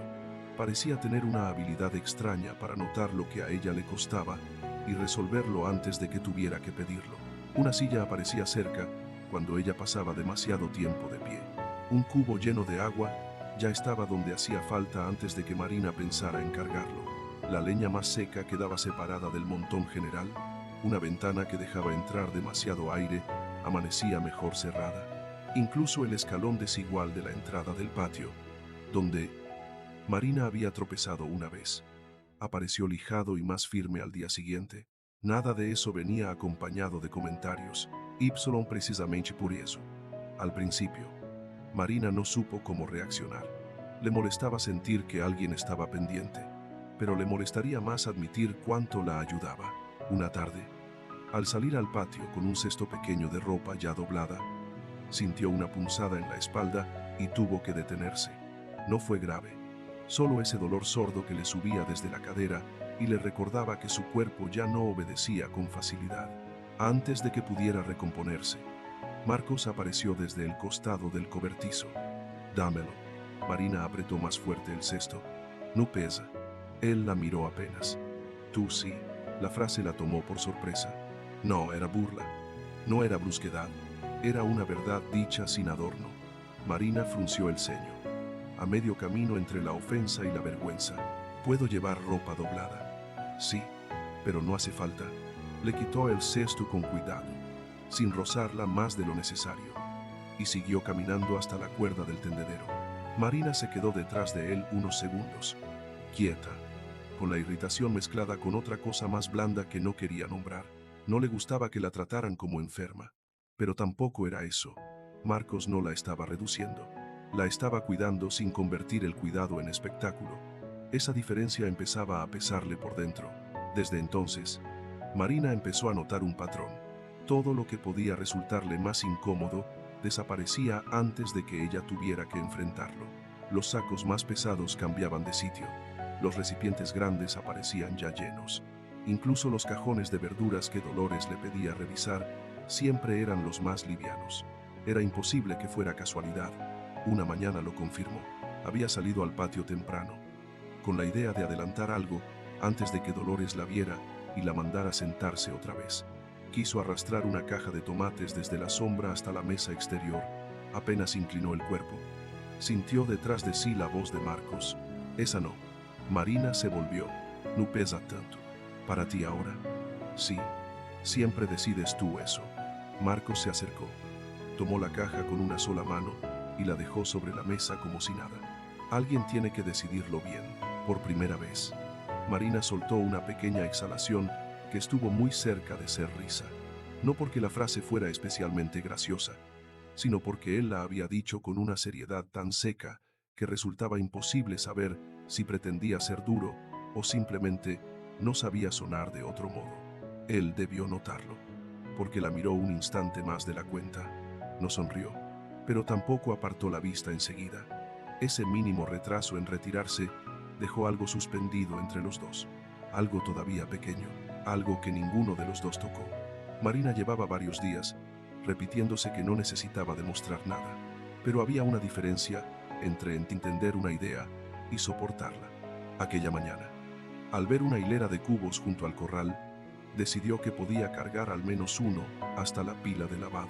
parecía tener una habilidad extraña para notar lo que a ella le costaba y resolverlo antes de que tuviera que pedirlo. Una silla aparecía cerca cuando ella pasaba demasiado tiempo de pie. Un cubo lleno de agua ya estaba donde hacía falta antes de que Marina pensara en cargarlo. La leña más seca quedaba separada del montón general. Una ventana que dejaba entrar demasiado aire amanecía mejor cerrada. Incluso el escalón desigual de la entrada del patio, donde Marina había tropezado una vez, apareció lijado y más firme al día siguiente. Nada de eso venía acompañado de comentarios. Y precisamente por eso. Al principio, Marina no supo cómo reaccionar. Le molestaba sentir que alguien estaba pendiente, pero le molestaría más admitir cuánto la ayudaba. Una tarde, al salir al patio con un cesto pequeño de ropa ya doblada, sintió una punzada en la espalda y tuvo que detenerse. No fue grave, solo ese dolor sordo que le subía desde la cadera y le recordaba que su cuerpo ya no obedecía con facilidad. Antes de que pudiera recomponerse, Marcos apareció desde el costado del cobertizo. Dámelo. Marina apretó más fuerte el cesto. No pesa. Él la miró apenas. Tú sí. La frase la tomó por sorpresa. No era burla, no era brusquedad, era una verdad dicha sin adorno. Marina frunció el ceño. A medio camino entre la ofensa y la vergüenza. ¿Puedo llevar ropa doblada? Sí, pero no hace falta. Le quitó el cesto con cuidado, sin rozarla más de lo necesario, y siguió caminando hasta la cuerda del tendedero. Marina se quedó detrás de él unos segundos, quieta, con la irritación mezclada con otra cosa más blanda que no quería nombrar. No le gustaba que la trataran como enferma, pero tampoco era eso. Marcos no la estaba reduciendo, la estaba cuidando sin convertir el cuidado en espectáculo. Esa diferencia empezaba a pesarle por dentro. Desde entonces, Marina empezó a notar un patrón. Todo lo que podía resultarle más incómodo desaparecía antes de que ella tuviera que enfrentarlo. Los sacos más pesados cambiaban de sitio. Los recipientes grandes aparecían ya llenos. Incluso los cajones de verduras que Dolores le pedía revisar siempre eran los más livianos. Era imposible que fuera casualidad. Una mañana lo confirmó. Había salido al patio temprano, con la idea de adelantar algo antes de que Dolores la viera y la mandara sentarse otra vez. Quiso arrastrar una caja de tomates desde la sombra hasta la mesa exterior. Apenas inclinó el cuerpo, sintió detrás de sí la voz de Marcos. Esa no. Marina se volvió. No pesa tanto. ¿Para ti ahora? Sí. Siempre decides tú eso. Marcos se acercó. Tomó la caja con una sola mano y la dejó sobre la mesa como si nada. Alguien tiene que decidirlo bien. Por primera vez, Marina soltó una pequeña exhalación que estuvo muy cerca de ser risa. No porque la frase fuera especialmente graciosa, sino porque él la había dicho con una seriedad tan seca que resultaba imposible saber si pretendía ser duro o simplemente no sabía sonar de otro modo. Él debió notarlo, porque la miró un instante más de la cuenta. No sonrió, pero tampoco apartó la vista enseguida. Ese mínimo retraso en retirarse dejó algo suspendido entre los dos. Algo todavía pequeño, algo que ninguno de los dos tocó. Marina llevaba varios días repitiéndose que no necesitaba demostrar nada, pero había una diferencia entre entender una idea y soportarla. Aquella mañana, al ver una hilera de cubos junto al corral, decidió que podía cargar al menos uno hasta la pila de lavado.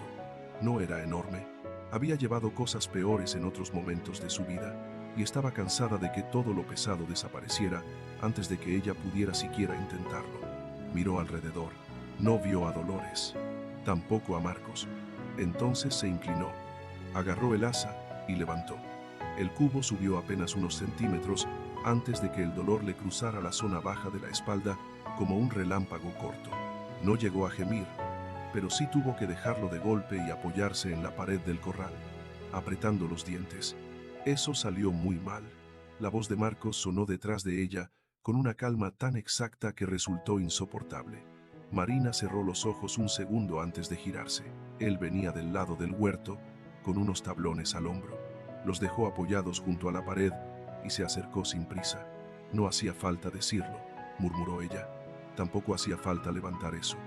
No era enorme, había llevado cosas peores en otros momentos de su vida y estaba cansada de que todo lo pesado desapareciera antes de que ella pudiera siquiera intentarlo. Miró alrededor, no vio a Dolores, tampoco a Marcos. Entonces se inclinó, agarró el asa y levantó. El cubo subió apenas unos centímetros antes de que el dolor le cruzara la zona baja de la espalda como un relámpago corto. No llegó a gemir, pero sí tuvo que dejarlo de golpe y apoyarse en la pared del corral, apretando los dientes. Eso salió muy mal. La voz de Marcos sonó detrás de ella con una calma tan exacta que resultó insoportable. Marina cerró los ojos un segundo antes de girarse. Él venía del lado del huerto, con unos tablones al hombro. Los dejó apoyados junto a la pared y se acercó sin prisa. No hacía falta decirlo, murmuró ella. Tampoco hacía falta levantar eso.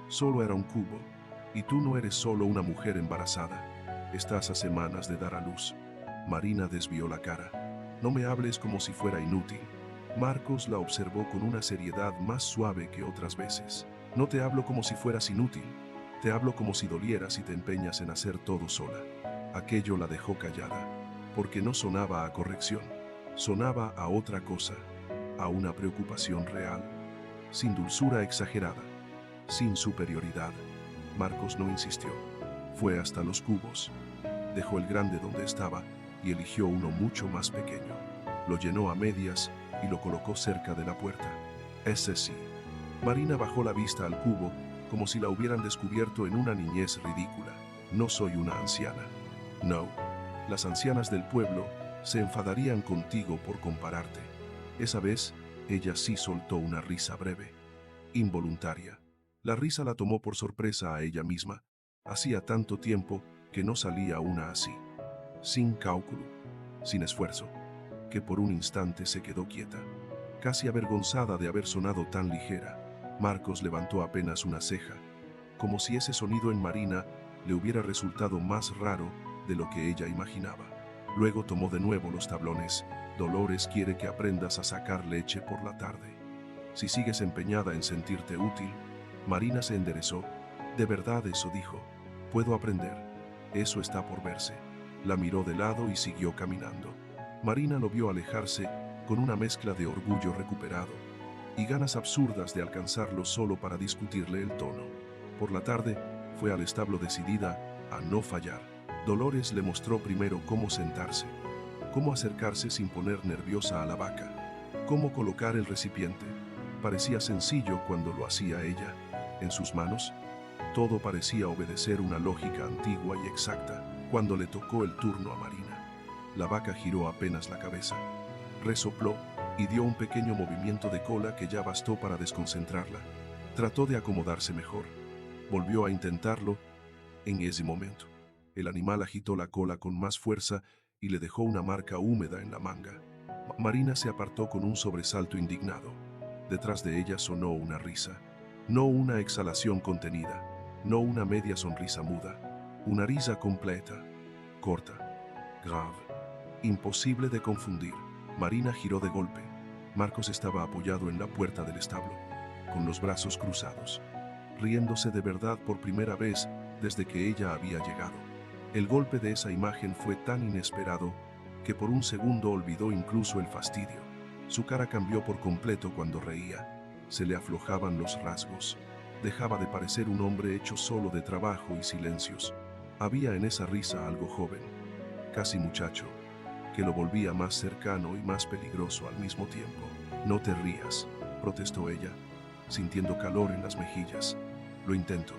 Solo era un cubo. Y tú no eres solo una mujer embarazada. Estás a semanas de dar a luz. Marina desvió la cara. No me hables como si fuera inútil. Marcos la observó con una seriedad más suave que otras veces. No te hablo como si fueras inútil. Te hablo como si dolieras y te empeñas en hacer todo sola. Aquello la dejó callada, porque no sonaba a corrección. Sonaba a otra cosa, a una preocupación real, sin dulzura exagerada, sin superioridad. Marcos no insistió. Fue hasta los cubos. Dejó el grande donde estaba y eligió uno mucho más pequeño. Lo llenó a medias y lo colocó cerca de la puerta. Ese sí. Marina bajó la vista al cubo como si la hubieran descubierto en una niñez ridícula. No soy una anciana. No. Las ancianas del pueblo se enfadarían contigo por compararte. Esa vez, ella sí soltó una risa breve, involuntaria. La risa la tomó por sorpresa a ella misma. Hacía tanto tiempo que no salía una así. Sin cálculo, sin esfuerzo, que por un instante se quedó quieta, casi avergonzada de haber sonado tan ligera. Marcos levantó apenas una ceja, como si ese sonido en Marina le hubiera resultado más raro de lo que ella imaginaba. Luego tomó de nuevo los tablones. Dolores quiere que aprendas a sacar leche por la tarde. Si sigues empeñada en sentirte útil. Marina se enderezó. De verdad eso dijo. Puedo aprender. Eso está por verse. La miró de lado y siguió caminando. Marina lo vio alejarse con una mezcla de orgullo recuperado y ganas absurdas de alcanzarlo solo para discutirle el tono. Por la tarde, fue al establo decidida a no fallar. Dolores le mostró primero cómo sentarse, cómo acercarse sin poner nerviosa a la vaca, cómo colocar el recipiente. Parecía sencillo cuando lo hacía ella. En sus manos, todo parecía obedecer una lógica antigua y exacta. Cuando le tocó el turno a Marina, la vaca giró apenas la cabeza, resopló y dio un pequeño movimiento de cola que ya bastó para desconcentrarla. Trató de acomodarse mejor. Volvió a intentarlo. En ese momento, el animal agitó la cola con más fuerza y le dejó una marca húmeda en la manga. Marina se apartó con un sobresalto indignado. Detrás de ella sonó una risa. No una exhalación contenida, no una media sonrisa muda. Una risa completa, corta, grave, imposible de confundir. Marina giró de golpe. Marcos estaba apoyado en la puerta del establo, con los brazos cruzados, riéndose de verdad por primera vez desde que ella había llegado. El golpe de esa imagen fue tan inesperado que por un segundo olvidó incluso el fastidio. Su cara cambió por completo cuando reía. Se le aflojaban los rasgos. Dejaba de parecer un hombre hecho solo de trabajo y silencios. Había en esa risa algo joven, casi muchacho, que lo volvía más cercano y más peligroso al mismo tiempo. No te rías, protestó ella, sintiendo calor en las mejillas. Lo intento,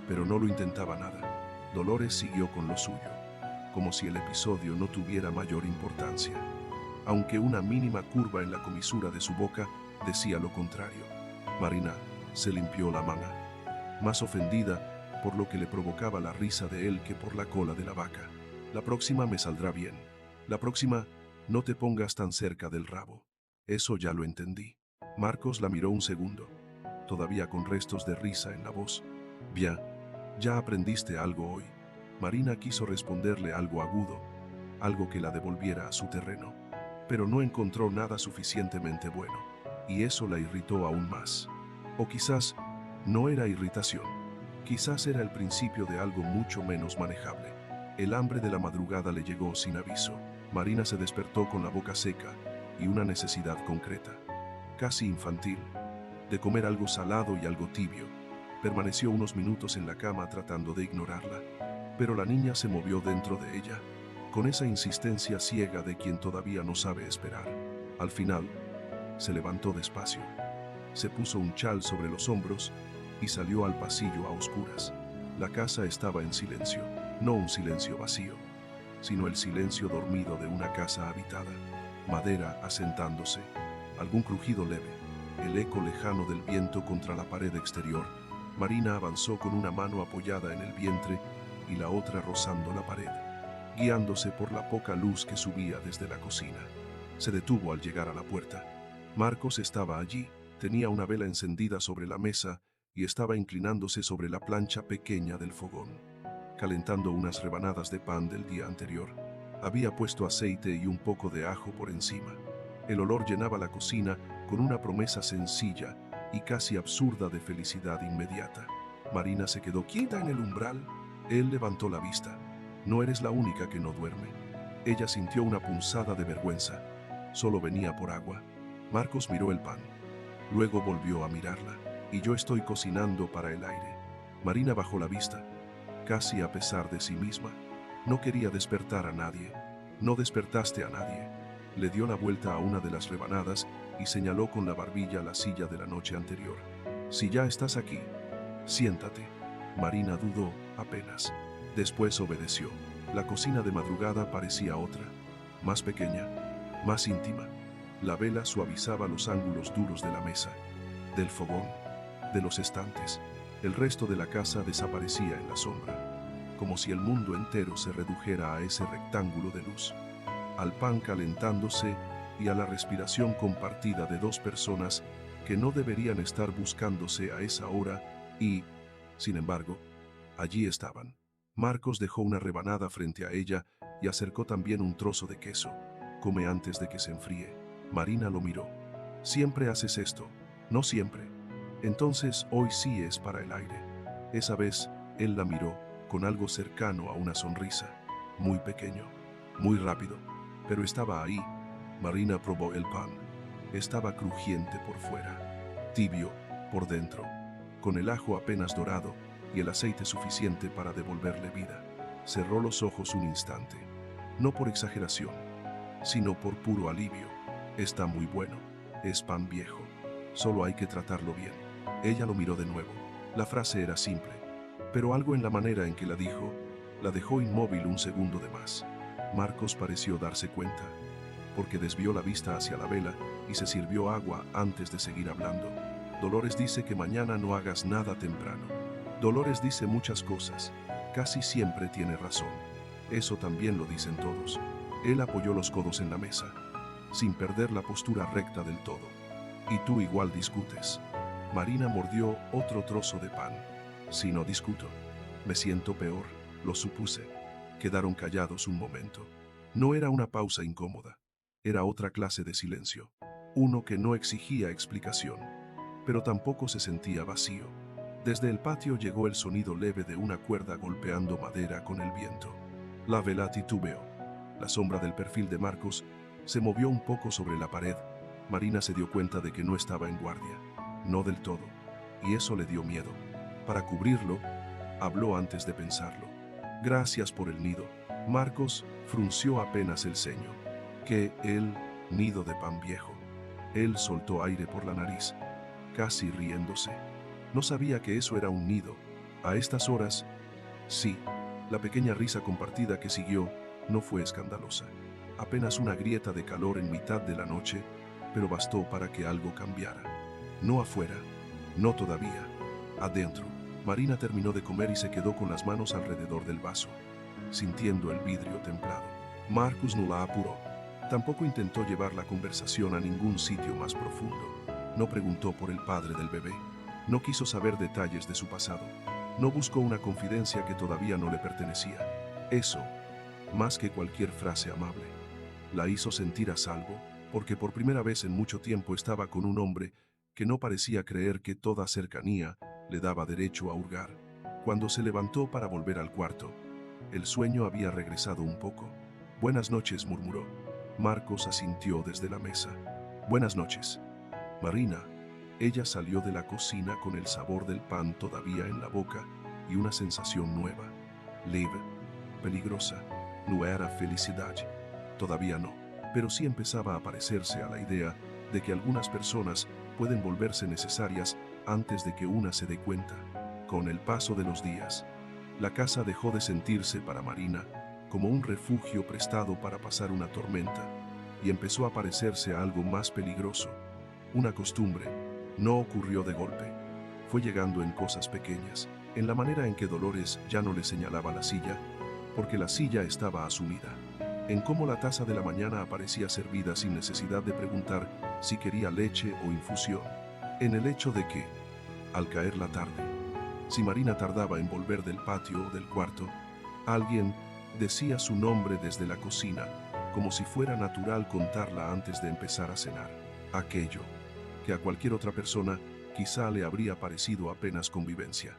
pero no lo intentaba nada. Dolores siguió con lo suyo, como si el episodio no tuviera mayor importancia, aunque una mínima curva en la comisura de su boca decía lo contrario. Marina se limpió la mano, más ofendida por lo que le provocaba la risa de él que por la cola de la vaca. La próxima me saldrá bien. La próxima No te pongas tan cerca del rabo. Eso ya lo entendí. Marcos la miró un segundo, todavía con restos de risa en la voz. Bien, ya aprendiste algo hoy. Marina quiso responderle algo agudo, algo que la devolviera a su terreno, pero no encontró nada suficientemente bueno, y eso la irritó aún más. O quizás no era irritación, quizás era el principio de algo mucho menos manejable. El hambre de la madrugada le llegó sin aviso. Marina se despertó con la boca seca y una necesidad concreta, casi infantil, de comer algo salado y algo tibio. Permaneció unos minutos en la cama tratando de ignorarla, pero la niña se movió dentro de ella, con esa insistencia ciega de quien todavía no sabe esperar. Al final, se levantó despacio, se puso un chal sobre los hombros y salió al pasillo a oscuras. La casa estaba en silencio, no un silencio vacío, sino el silencio dormido de una casa habitada. Madera asentándose, algún crujido leve, el eco lejano del viento contra la pared exterior. Marina avanzó con una mano apoyada en el vientre y la otra rozando la pared, guiándose por la poca luz que subía desde la cocina. Se detuvo al llegar a la puerta. Marcos estaba allí, tenía una vela encendida sobre la mesa y estaba inclinándose sobre la plancha pequeña del fogón, calentando unas rebanadas de pan del día anterior. Había puesto aceite y un poco de ajo por encima. El olor llenaba la cocina con una promesa sencilla y casi absurda de felicidad inmediata. Marina se quedó quieta en el umbral. Él levantó la vista. No eres la única que no duerme. Ella sintió una punzada de vergüenza. Solo venía por agua. Marcos miró el pan. Luego volvió a mirarla. Y yo estoy cocinando para el aire. Marina bajó la vista, casi a pesar de sí misma. No quería despertar a nadie. No despertaste a nadie. Le dio la vuelta a una de las rebanadas y señaló con la barbilla la silla de la noche anterior. Si ya estás aquí, siéntate. Marina dudó apenas. Después obedeció. La cocina de madrugada parecía otra, más pequeña, más íntima. La vela suavizaba los ángulos duros de la mesa, del fogón, de los estantes. El resto de la casa desaparecía en la sombra, como si el mundo entero se redujera a ese rectángulo de luz, al pan calentándose y a la respiración compartida de dos personas que no deberían estar buscándose a esa hora y, sin embargo, allí estaban. Marcos dejó una rebanada frente a ella y acercó también un trozo de queso. Come antes de que se enfríe. Marina lo miró. Siempre haces esto. No siempre. Entonces hoy sí es para el aire. Esa vez, él la miró con algo cercano a una sonrisa. Muy pequeño, muy rápido, pero estaba ahí. Marina probó el pan. Estaba crujiente por fuera, tibio por dentro, con el ajo apenas dorado y el aceite suficiente para devolverle vida. Cerró los ojos un instante, no por exageración, sino por puro alivio. Está muy bueno, es pan viejo, solo hay que tratarlo bien. Ella lo miró de nuevo. La frase era simple, pero algo en la manera en que la dijo, la dejó inmóvil un segundo de más. Marcos pareció darse cuenta, porque desvió la vista hacia la vela y se sirvió agua antes de seguir hablando. Dolores dice que mañana no hagas nada temprano. Dolores dice muchas cosas, casi siempre tiene razón. Eso también lo dicen todos. Él apoyó los codos en la mesa, sin perder la postura recta del todo. Y tú igual discutes. Marina mordió otro trozo de pan. Si no discuto, me siento peor, lo supuse. Quedaron callados un momento. No era una pausa incómoda, era otra clase de silencio. Uno que no exigía explicación, pero tampoco se sentía vacío. Desde el patio llegó el sonido leve de una cuerda golpeando madera con el viento. La vela titubeó. La sombra del perfil de Marcos se movió un poco sobre la pared. Marina se dio cuenta de que no estaba en guardia. No del todo. Y eso le dio miedo. Para cubrirlo, habló antes de pensarlo. Gracias por el nido. Marcos frunció apenas el ceño. ¿Qué el nido de pan viejo? Él soltó aire por la nariz, casi riéndose. No sabía que eso era un nido. A estas horas, sí. La pequeña risa compartida que siguió no fue escandalosa. Apenas una grieta de calor en mitad de la noche, pero bastó para que algo cambiara. No afuera, no todavía, adentro. Marina terminó de comer y se quedó con las manos alrededor del vaso, sintiendo el vidrio templado. Marcos no la apuró. Tampoco intentó llevar la conversación a ningún sitio más profundo. No preguntó por el padre del bebé. No quiso saber detalles de su pasado. No buscó una confidencia que todavía no le pertenecía. Eso, más que cualquier frase amable, la hizo sentir a salvo, porque por primera vez en mucho tiempo estaba con un hombre que no parecía creer que toda cercanía le daba derecho a hurgar. Cuando se levantó para volver al cuarto, el sueño había regresado un poco. Buenas noches, murmuró. Marcos asintió desde la mesa. Buenas noches. Marina. Ella salió de la cocina con el sabor del pan todavía en la boca y una sensación nueva. Leve, peligrosa. No era felicidad. Todavía no. Pero sí empezaba a parecerse a la idea de que algunas personas pueden volverse necesarias antes de que una se dé cuenta. Con el paso de los días, la casa dejó de sentirse para Marina como un refugio prestado para pasar una tormenta y empezó a parecerse a algo más peligroso. Una costumbre. No ocurrió de golpe. Fue llegando en cosas pequeñas, en la manera en que Dolores ya no le señalaba la silla, porque la silla estaba asumida, en cómo la taza de la mañana aparecía servida sin necesidad de preguntar si quería leche o infusión, en el hecho de que, al caer la tarde, si Marina tardaba en volver del patio o del cuarto, alguien decía su nombre desde la cocina, como si fuera natural contarla antes de empezar a cenar. Aquello que a cualquier otra persona quizá le habría parecido apenas convivencia.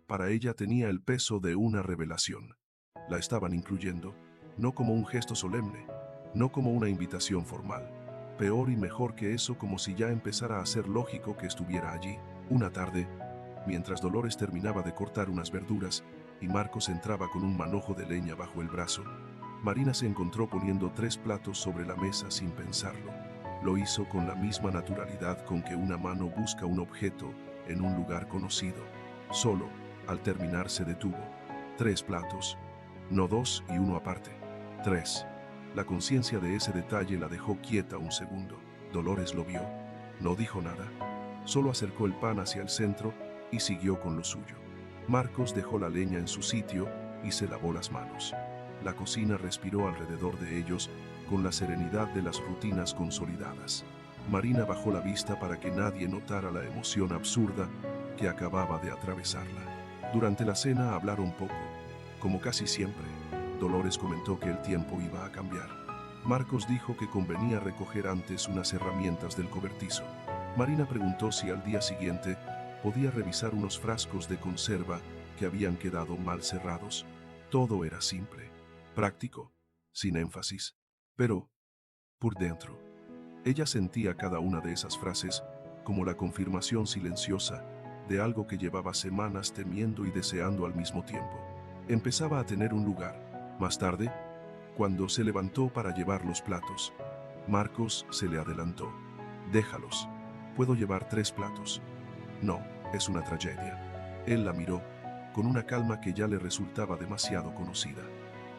Para ella tenía el peso de una revelación. La estaban incluyendo, no como un gesto solemne, no como una invitación formal. Peor y mejor que eso, como si ya empezara a ser lógico que estuviera allí. Una tarde, mientras Dolores terminaba de cortar unas verduras y Marcos entraba con un manojo de leña bajo el brazo, Marina se encontró poniendo 3 platos sobre la mesa sin pensarlo. Lo hizo con la misma naturalidad con que una mano busca un objeto en un lugar conocido. Solo, al terminar, se detuvo. 3 platos. No 2 y 1 aparte. 3. La conciencia de ese detalle la dejó quieta un segundo. Dolores lo vio. No dijo nada. Solo acercó el pan hacia el centro y siguió con lo suyo. Marcos dejó la leña en su sitio y se lavó las manos. La cocina respiró alrededor de ellos con la serenidad de las rutinas consolidadas. Marina bajó la vista para que nadie notara la emoción absurda que acababa de atravesarla. Durante la cena hablaron poco, como casi siempre. Dolores comentó que el tiempo iba a cambiar. Marcos dijo que convenía recoger antes unas herramientas del cobertizo. Marina preguntó si al día siguiente podía revisar unos frascos de conserva que habían quedado mal cerrados. Todo era simple, práctico, sin énfasis. Pero, por dentro, ella sentía cada una de esas frases como la confirmación silenciosa de algo que llevaba semanas temiendo y deseando al mismo tiempo. Empezaba a tener un lugar. Más tarde, cuando se levantó para llevar los platos, Marcos se le adelantó. Déjalos. Puedo llevar 3 platos. No, es una tragedia. Él la miró, con una calma que ya le resultaba demasiado conocida.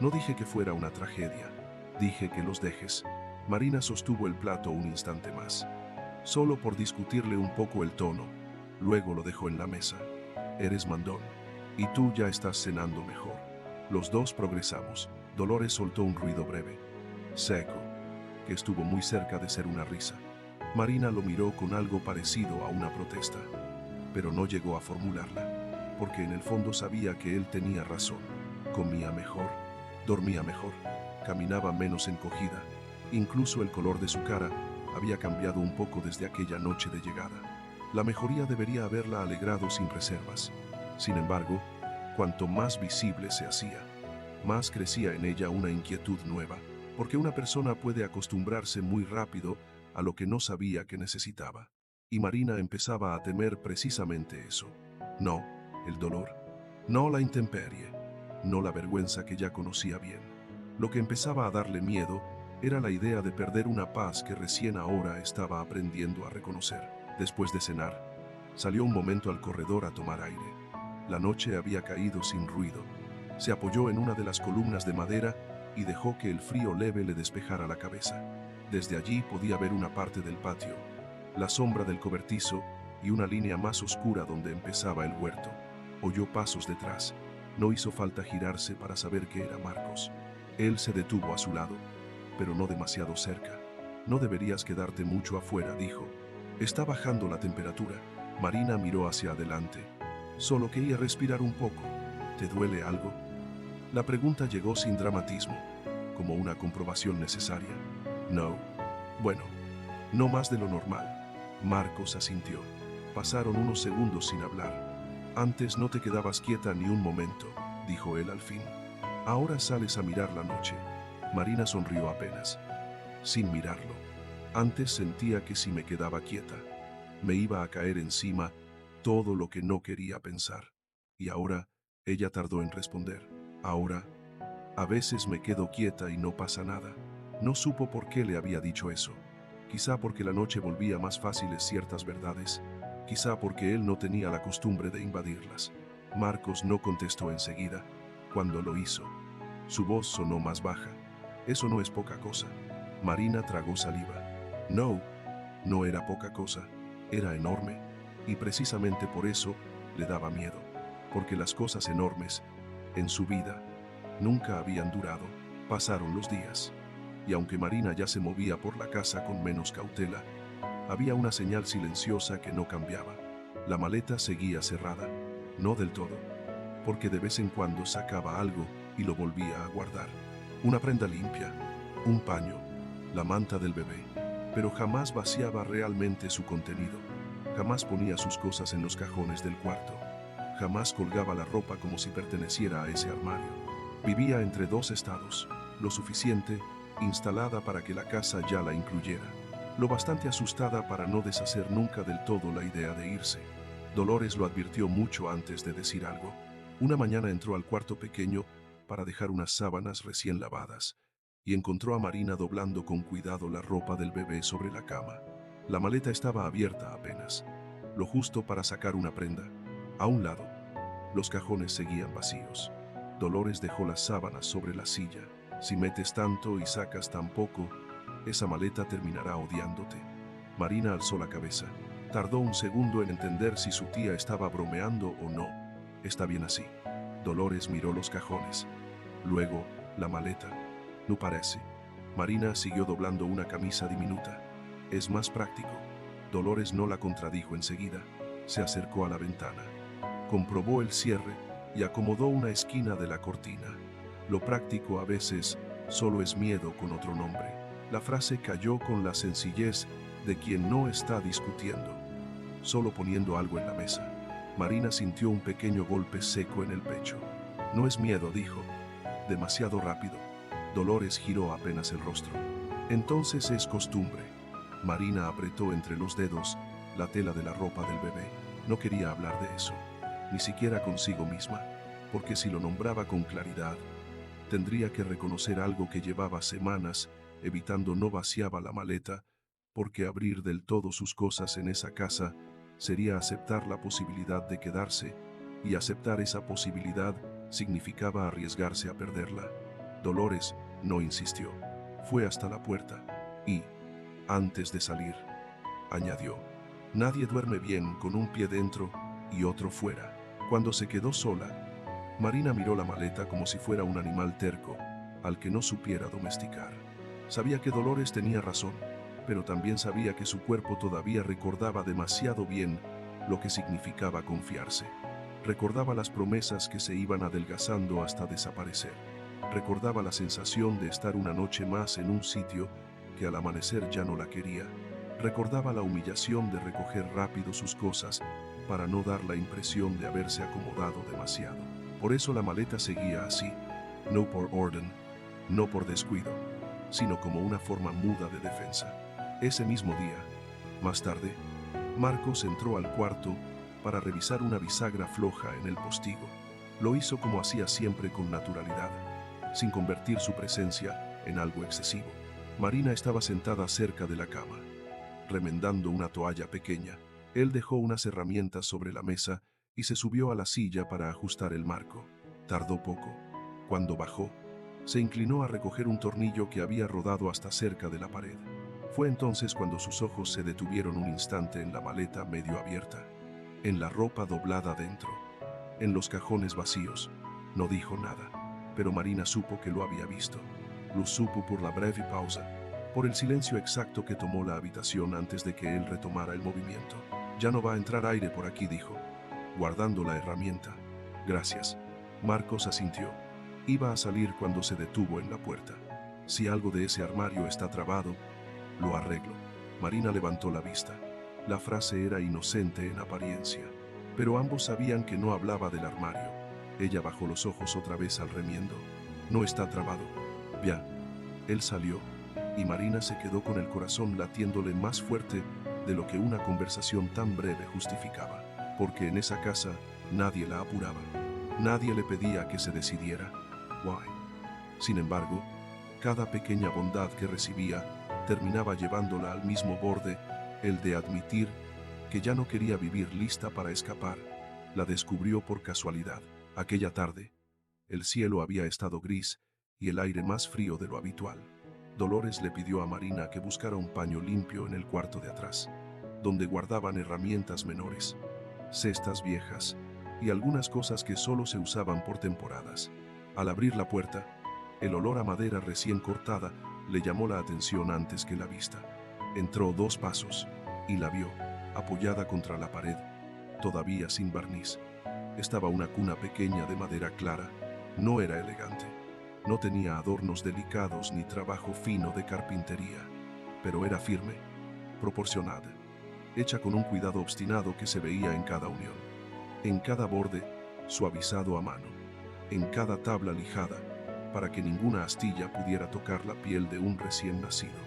No dije que fuera una tragedia. Dije que los dejes. Marina sostuvo el plato un instante más, solo por discutirle un poco el tono. Luego lo dejó en la mesa. Eres mandón. Y tú ya estás cenando mejor. Los dos progresamos. Dolores soltó un ruido breve, seco, que estuvo muy cerca de ser una risa. Marina lo miró con algo parecido a una protesta, pero no llegó a formularla, porque en el fondo sabía que él tenía razón. Comía mejor, dormía mejor, caminaba menos encogida. Incluso el color de su cara había cambiado un poco desde aquella noche de llegada. La mejoría debería haberla alegrado sin reservas. Sin embargo, cuanto más visible se hacía, más crecía en ella una inquietud nueva, porque una persona puede acostumbrarse muy rápido a lo que no sabía que necesitaba. Y Marina empezaba a temer precisamente eso. No, el dolor. No la intemperie. No la vergüenza que ya conocía bien. Lo que empezaba a darle miedo era la idea de perder una paz que recién ahora estaba aprendiendo a reconocer. Después de cenar, salió un momento al corredor a tomar aire. La noche había caído sin ruido. Se apoyó en una de las columnas de madera y dejó que el frío leve le despejara la cabeza. Desde allí podía ver una parte del patio, la sombra del cobertizo y una línea más oscura donde empezaba el huerto. Oyó pasos detrás. No hizo falta girarse para saber que era Marcos. Él se detuvo a su lado, pero no demasiado cerca. No deberías quedarte mucho afuera, dijo. Está bajando la temperatura. Marina miró hacia adelante. Solo quería respirar un poco. ¿Te duele algo? La pregunta llegó sin dramatismo, como una comprobación necesaria. No. Bueno, no más de lo normal. Marcos asintió. Pasaron unos segundos sin hablar. Antes no te quedabas quieta ni un momento, dijo él al fin. Ahora sales a mirar la noche. Marina sonrió apenas, sin mirarlo. Antes sentía que si me quedaba quieta, me iba a caer encima todo lo que no quería pensar. Y ahora, ella tardó en responder. Ahora, a veces me quedo quieta y no pasa nada. No supo por qué le había dicho eso. Quizá porque la noche volvía más fáciles ciertas verdades. Quizá porque él no tenía la costumbre de invadirlas. Marcos no contestó enseguida. Cuando lo hizo, su voz sonó más baja. Eso no es poca cosa. Marina tragó saliva. No, no era poca cosa. Era enorme. Y precisamente por eso le daba miedo. Porque las cosas enormes, en su vida, nunca habían durado. Pasaron los días. Y aunque Marina ya se movía por la casa con menos cautela, había una señal silenciosa que no cambiaba. La maleta seguía cerrada. No del todo, porque de vez en cuando sacaba algo y lo volvía a guardar. Una prenda limpia, un paño, la manta del bebé, pero jamás vaciaba realmente su contenido. Jamás ponía sus cosas en los cajones del cuarto. Jamás colgaba la ropa como si perteneciera a ese armario. Vivía entre dos estados, lo suficiente instalada para que la casa ya la incluyera, lo bastante asustada para no deshacer nunca del todo la idea de irse. Dolores lo advirtió mucho antes de decir algo. Una mañana entró al cuarto pequeño para dejar unas sábanas recién lavadas y encontró a Marina doblando con cuidado la ropa del bebé sobre la cama. La maleta estaba abierta apenas, lo justo para sacar una prenda. A un lado, los cajones seguían vacíos. Dolores dejó las sábanas sobre la silla. Si metes tanto y sacas tan poco, esa maleta terminará odiándote. Marina alzó la cabeza. Tardó un segundo en entender si su tía estaba bromeando o no. Está bien así. Dolores miró los cajones. Luego, la maleta. No parece. Marina siguió doblando una camisa diminuta. Es más práctico. Dolores no la contradijo enseguida. Se acercó a la ventana. Comprobó el cierre y acomodó una esquina de la cortina. Lo práctico a veces solo es miedo con otro nombre. La frase cayó con la sencillez de quien no está discutiendo, solo poniendo algo en la mesa. Marina sintió un pequeño golpe seco en el pecho. No es miedo, dijo. Demasiado rápido. Dolores giró apenas el rostro. Entonces es costumbre. Marina apretó entre los dedos la tela de la ropa del bebé. No quería hablar de eso, ni siquiera consigo misma, porque si lo nombraba con claridad, tendría que reconocer algo que llevaba semanas evitando. No vaciaba la maleta, porque abrir del todo sus cosas en esa casa sería aceptar la posibilidad de quedarse, y aceptar esa posibilidad significaba arriesgarse a perderla. Dolores no insistió. Fue hasta la puerta y, antes de salir, añadió: nadie duerme bien con un pie dentro y otro fuera. Cuando se quedó sola, Marina miró la maleta como si fuera un animal terco, al que no supiera domesticar. Sabía que Dolores tenía razón, pero también sabía que su cuerpo todavía recordaba demasiado bien lo que significaba confiarse. Recordaba las promesas que se iban adelgazando hasta desaparecer. Recordaba la sensación de estar una noche más en un sitio que al amanecer ya no la quería. Recordaba la humillación de recoger rápido sus cosas para no dar la impresión de haberse acomodado demasiado. Por eso la maleta seguía así, no por orden, no por descuido, sino como una forma muda de defensa. Ese mismo día, más tarde, Marcos entró al cuarto para revisar una bisagra floja en el postigo. Lo hizo como hacía siempre, con naturalidad, sin convertir su presencia en algo excesivo. Marina estaba sentada cerca de la cama, remendando una toalla pequeña. Él dejó unas herramientas sobre la mesa y se subió a la silla para ajustar el marco. Tardó poco. Cuando bajó, se inclinó a recoger un tornillo que había rodado hasta cerca de la pared. Fue entonces cuando sus ojos se detuvieron un instante en la maleta medio abierta, en la ropa doblada dentro, en los cajones vacíos. No dijo nada, pero Marina supo que lo había visto. Lo supo por la breve pausa, por el silencio exacto que tomó la habitación antes de que él retomara el movimiento. Ya no va a entrar aire por aquí, dijo, guardando la herramienta. Gracias. Marcos asintió. Iba a salir cuando se detuvo en la puerta. Si algo de ese armario está trabado, lo arreglo. Marina levantó la vista. La frase era inocente en apariencia, pero ambos sabían que no hablaba del armario. Ella bajó los ojos otra vez al remiendo. No está trabado. Ya. Él salió, y Marina se quedó con el corazón latiéndole más fuerte de lo que una conversación tan breve justificaba, porque en esa casa nadie la apuraba. Nadie le pedía que se decidiera. Why. Sin embargo, cada pequeña bondad que recibía terminaba llevándola al mismo borde, el de admitir que ya no quería vivir lista para escapar. La descubrió por casualidad. Aquella tarde, el cielo había estado gris y el aire más frío de lo habitual. Dolores le pidió a Marina que buscara un paño limpio en el cuarto de atrás, donde guardaban herramientas menores, cestas viejas y algunas cosas que solo se usaban por temporadas. Al abrir la puerta, el olor a madera recién cortada le llamó la atención antes que la vista. Entró 2 pasos y la vio, apoyada contra la pared, todavía sin barniz. Estaba una cuna pequeña de madera clara. No era elegante. No tenía adornos delicados ni trabajo fino de carpintería, pero era firme, proporcionada, hecha con un cuidado obstinado que se veía en cada unión, en cada borde suavizado a mano, en cada tabla lijada, para que ninguna astilla pudiera tocar la piel de un recién nacido.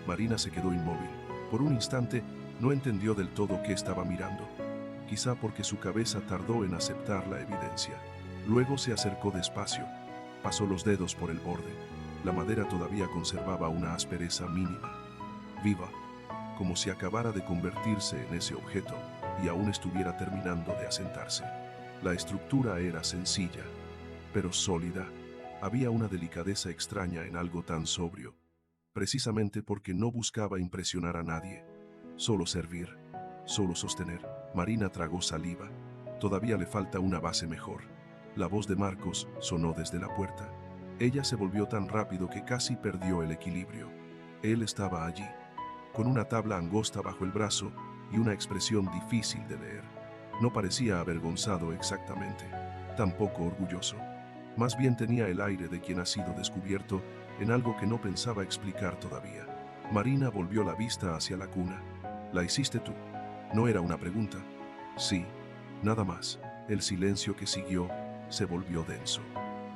Marina se quedó inmóvil. Por un instante no entendió del todo qué estaba mirando, quizá porque su cabeza tardó en aceptar la evidencia. Luego se acercó despacio, pasó los dedos por el borde. La madera todavía conservaba una aspereza mínima, viva, como si acabara de convertirse en ese objeto y aún estuviera terminando de asentarse. La estructura era sencilla, pero sólida. Había una delicadeza extraña en algo tan sobrio, precisamente porque no buscaba impresionar a nadie, solo servir, solo sostener. Marina tragó saliva. Todavía le falta una base mejor. La voz de Marcos sonó desde la puerta. Ella se volvió tan rápido que casi perdió el equilibrio. Él estaba allí, con una tabla angosta bajo el brazo y una expresión difícil de leer. No parecía avergonzado exactamente, tampoco orgulloso. Más bien tenía el aire de quien ha sido descubierto en algo que no pensaba explicar todavía. Marina volvió la vista hacia la cuna. ¿La hiciste tú? No era una pregunta. Sí, nada más. El silencio que siguió se volvió denso.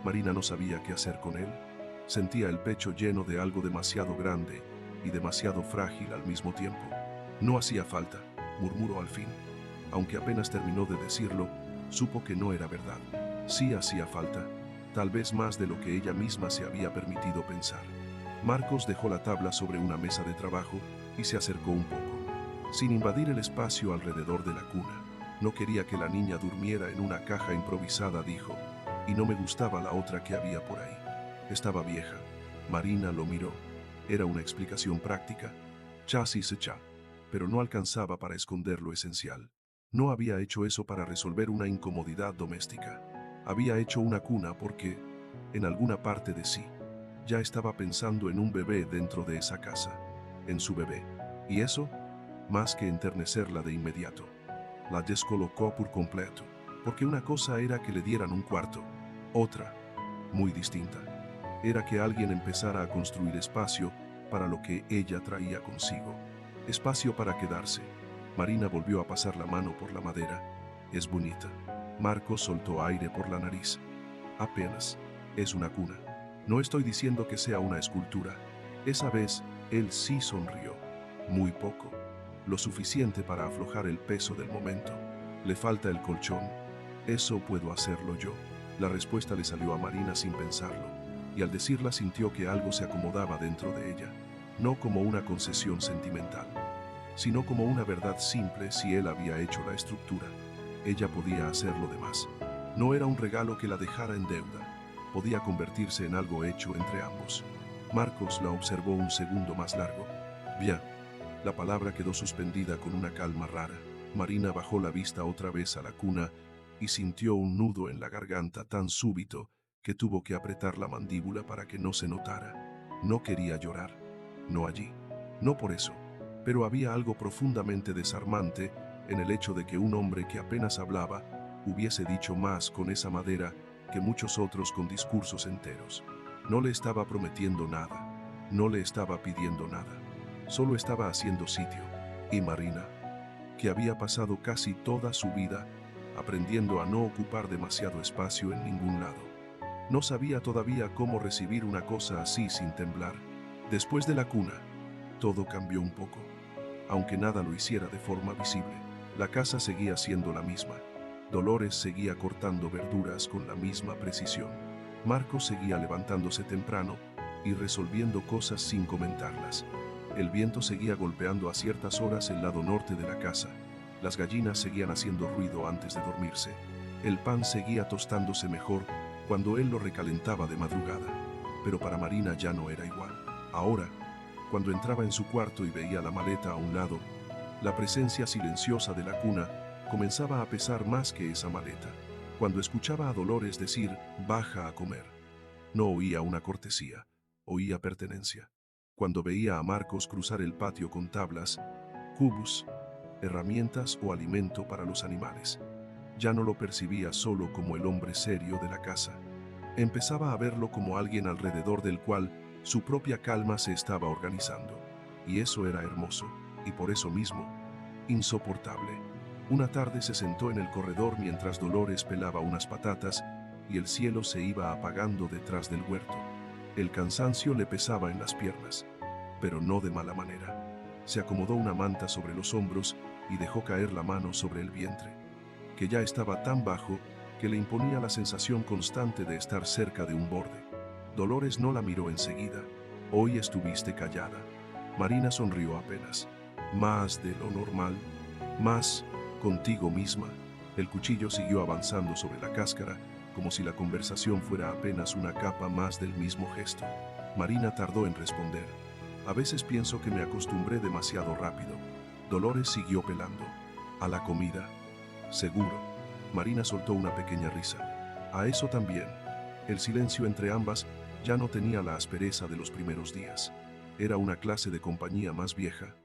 Marina no sabía qué hacer con él. Sentía el pecho lleno de algo demasiado grande y demasiado frágil al mismo tiempo. No hacía falta, murmuró al fin. Aunque apenas terminó de decirlo, supo que no era verdad. Sí hacía falta, tal vez más de lo que ella misma se había permitido pensar. Marcos dejó la tabla sobre una mesa de trabajo y se acercó un poco, sin invadir el espacio alrededor de la cuna. No quería que la niña durmiera en una caja improvisada, dijo, y no me gustaba la otra que había por ahí. Estaba vieja. Marina lo miró. Era una explicación práctica. Chasis hecha, pero no alcanzaba para esconder lo esencial. No había hecho eso para resolver una incomodidad doméstica. Había hecho una cuna porque, en alguna parte de sí, ya estaba pensando en un bebé dentro de esa casa, en su bebé. Y eso, más que enternecerla de inmediato, la descolocó por completo, porque una cosa era que le dieran un cuarto, otra, muy distinta, era que alguien empezara a construir espacio para lo que ella traía consigo, espacio para quedarse. Marina volvió a pasar la mano por la madera. Es bonita. Marcos soltó aire por la nariz. Apenas. Es una cuna. No estoy diciendo que sea una escultura. Esa vez, él sí sonrió. Muy poco. Lo suficiente para aflojar el peso del momento. Le falta el colchón. Eso puedo hacerlo yo. La respuesta le salió a Marina sin pensarlo, y al decirla sintió que algo se acomodaba dentro de ella, no como una concesión sentimental, sino como una verdad simple. Si él había hecho la estructura, ella podía hacer lo demás. No era un regalo que la dejara en deuda, podía convertirse en algo hecho entre ambos. Marcos la observó un segundo más largo. Bien. La palabra quedó suspendida con una calma rara. Marina bajó la vista otra vez a la cuna y sintió un nudo en la garganta tan súbito que tuvo que apretar la mandíbula para que no se notara. No quería llorar. No allí. No por eso. Pero había algo profundamente desarmante en el hecho de que un hombre que apenas hablaba hubiese dicho más con esa madera que muchos otros con discursos enteros. No le estaba prometiendo nada. No le estaba pidiendo nada. Solo estaba haciendo sitio. Y Marina, que había pasado casi toda su vida aprendiendo a no ocupar demasiado espacio en ningún lado, no sabía todavía cómo recibir una cosa así sin temblar. Después de la cuna, todo cambió un poco. Aunque nada lo hiciera de forma visible, la casa seguía siendo la misma. Dolores seguía cortando verduras con la misma precisión. Marcos seguía levantándose temprano y resolviendo cosas sin comentarlas. El viento seguía golpeando a ciertas horas el lado norte de la casa. Las gallinas seguían haciendo ruido antes de dormirse. El pan seguía tostándose mejor cuando él lo recalentaba de madrugada. Pero para Marina ya no era igual. Ahora, cuando entraba en su cuarto y veía la maleta a un lado, la presencia silenciosa de la cuna comenzaba a pesar más que esa maleta. Cuando escuchaba a Dolores decir, baja a comer, no oía una cortesía, oía pertenencia. Cuando veía a Marcos cruzar el patio con tablas, cubos, herramientas o alimento para los animales, ya no lo percibía solo como el hombre serio de la casa. Empezaba a verlo como alguien alrededor del cual su propia calma se estaba organizando. Y eso era hermoso, y por eso mismo, insoportable. Una tarde se sentó en el corredor mientras Dolores pelaba unas patatas y el cielo se iba apagando detrás del huerto. El cansancio le pesaba en las piernas, pero no de mala manera. Se acomodó una manta sobre los hombros y dejó caer la mano sobre el vientre, que ya estaba tan bajo que le imponía la sensación constante de estar cerca de un borde. Dolores no la miró enseguida. Hoy estuviste callada. Marina sonrió apenas. Más de lo normal. Más contigo misma. El cuchillo siguió avanzando sobre la cáscara, como si la conversación fuera apenas una capa más del mismo gesto. Marina tardó en responder. A veces pienso que me acostumbré demasiado rápido. Dolores siguió pelando. A la comida. Seguro. Marina soltó una pequeña risa. A eso también. El silencio entre ambas ya no tenía la aspereza de los primeros días. Era una clase de compañía más vieja,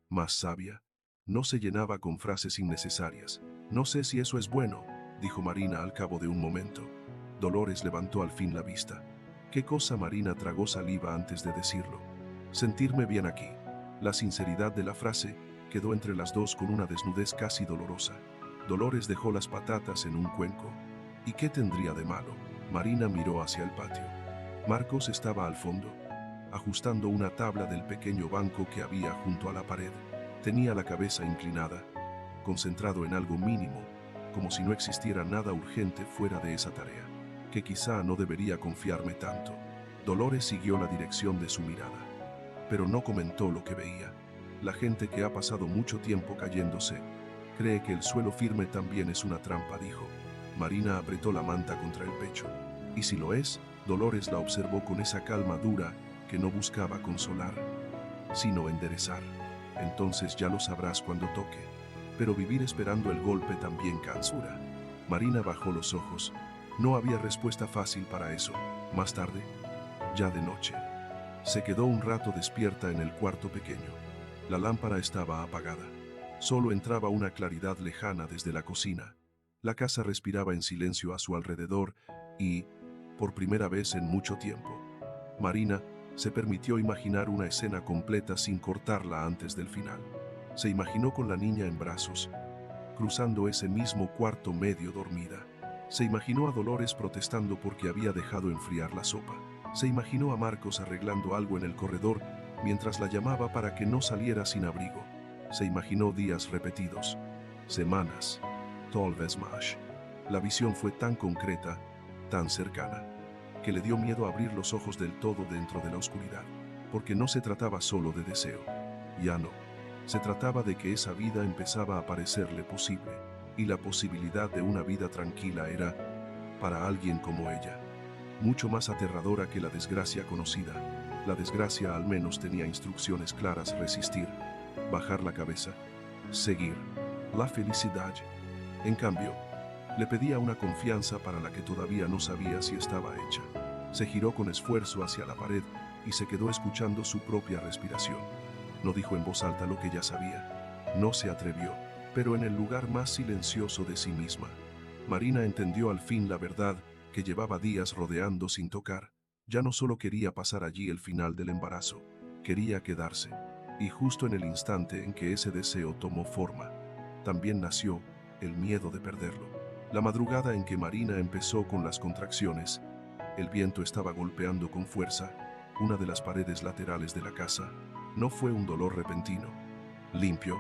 más sabia. No se llenaba con frases innecesarias. No sé si eso es bueno, dijo Marina al cabo de un momento. Dolores levantó al fin la vista. ¿Qué cosa? Marina tragó saliva antes de decirlo. Sentirme bien aquí. La sinceridad de la frase quedó entre las dos con una desnudez casi dolorosa. Dolores dejó las patatas en un cuenco. ¿Y qué tendría de malo? Marina miró hacia el patio. Marcos estaba al fondo, ajustando una tabla del pequeño banco que había junto a la pared. Tenía la cabeza inclinada, concentrado en algo mínimo, como si no existiera nada urgente fuera de esa tarea, que quizá no debería confiarme tanto. Dolores siguió la dirección de su mirada, pero no comentó lo que veía. La gente que ha pasado mucho tiempo cayéndose cree que el suelo firme también es una trampa, dijo. Marina apretó la manta contra el pecho. Y si lo es, Dolores la observó con esa calma dura que no buscaba consolar, sino enderezar. Entonces ya lo sabrás cuando toque. Pero vivir esperando el golpe también cansura. Marina bajó los ojos. No había respuesta fácil para eso. Más tarde, ya de noche, se quedó un rato despierta en el cuarto pequeño. La lámpara estaba apagada. Solo entraba una claridad lejana desde la cocina. La casa respiraba en silencio a su alrededor y, por primera vez en mucho tiempo, Marina se permitió imaginar una escena completa sin cortarla antes del final. Se imaginó con la niña en brazos, cruzando ese mismo cuarto medio dormida. Se imaginó a Dolores protestando porque había dejado enfriar la sopa. Se imaginó a Marcos arreglando algo en el corredor mientras la llamaba para que no saliera sin abrigo. Se imaginó días repetidos, semanas, tal vez más. La visión fue tan concreta, tan cercana, que le dio miedo abrir los ojos del todo dentro de la oscuridad, porque no se trataba solo de deseo. Ya no. Se trataba de que esa vida empezaba a parecerle posible, y la posibilidad de una vida tranquila era, para alguien como ella, mucho más aterradora que la desgracia conocida. La desgracia al menos tenía instrucciones claras: resistir, bajar la cabeza, seguir. La felicidad, en cambio, le pedía una confianza para la que todavía no sabía si estaba hecha. Se giró con esfuerzo hacia la pared y se quedó escuchando su propia respiración. No dijo en voz alta lo que ya sabía. No se atrevió, pero en el lugar más silencioso de sí misma. Marina entendió al fin la verdad que llevaba días rodeando sin tocar. Ya no solo quería pasar allí el final del embarazo, quería quedarse. Y justo en el instante en que ese deseo tomó forma, también nació el miedo de perderlo. La madrugada en que Marina empezó con las contracciones, el viento estaba golpeando con fuerza una de las paredes laterales de la casa. No fue un dolor repentino, limpio,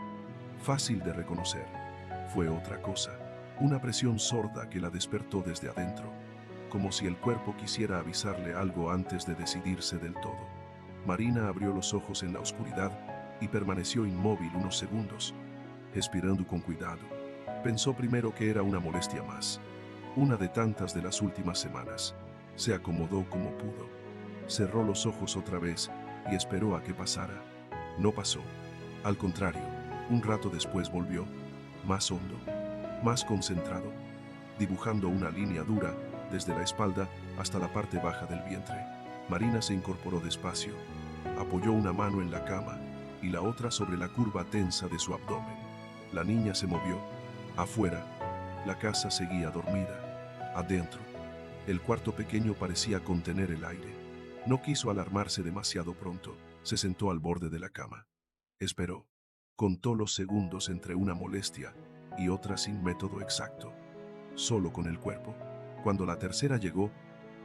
fácil de reconocer. Fue otra cosa, una presión sorda que la despertó desde adentro, como si el cuerpo quisiera avisarle algo antes de decidirse del todo. Marina abrió los ojos en la oscuridad y permaneció inmóvil unos segundos, respirando con cuidado. Pensó primero que era una molestia más, una de tantas de las últimas semanas. Se acomodó como pudo. Cerró los ojos otra vez y esperó a que pasara. No pasó. Al contrario, un rato después volvió, más hondo, más concentrado, dibujando una línea dura desde la espalda hasta la parte baja del vientre. Marina se incorporó despacio, apoyó una mano en la cama y la otra sobre la curva tensa de su abdomen. La niña se movió. Afuera, la casa seguía dormida. Adentro, el cuarto pequeño parecía contener el aire. No quiso alarmarse demasiado pronto. Se sentó al borde de la cama. Esperó. Contó los segundos entre una molestia y otra sin método exacto, solo con el cuerpo. Cuando la tercera llegó,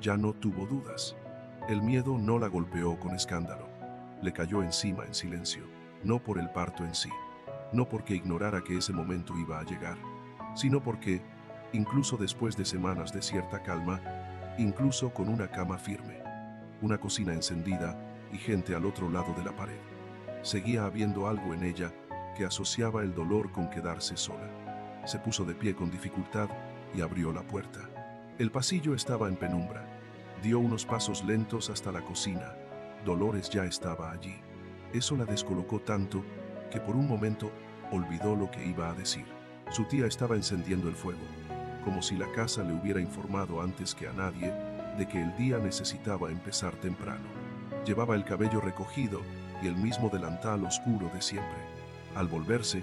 ya no tuvo dudas. El miedo no la golpeó con escándalo. Le cayó encima en silencio, no por el parto en sí, no porque ignorara que ese momento iba a llegar, sino porque, incluso después de semanas de cierta calma, incluso con una cama firme, una cocina encendida y gente al otro lado de la pared, seguía habiendo algo en ella que asociaba el dolor con quedarse sola. Se puso de pie con dificultad y abrió la puerta. El pasillo estaba en penumbra. Dio unos pasos lentos hasta la cocina. Dolores ya estaba allí. Eso la descolocó tanto que por un momento olvidó lo que iba a decir. Su tía estaba encendiendo el fuego, como si la casa le hubiera informado antes que a nadie de que el día necesitaba empezar temprano. Llevaba el cabello recogido y el mismo delantal oscuro de siempre. Al volverse,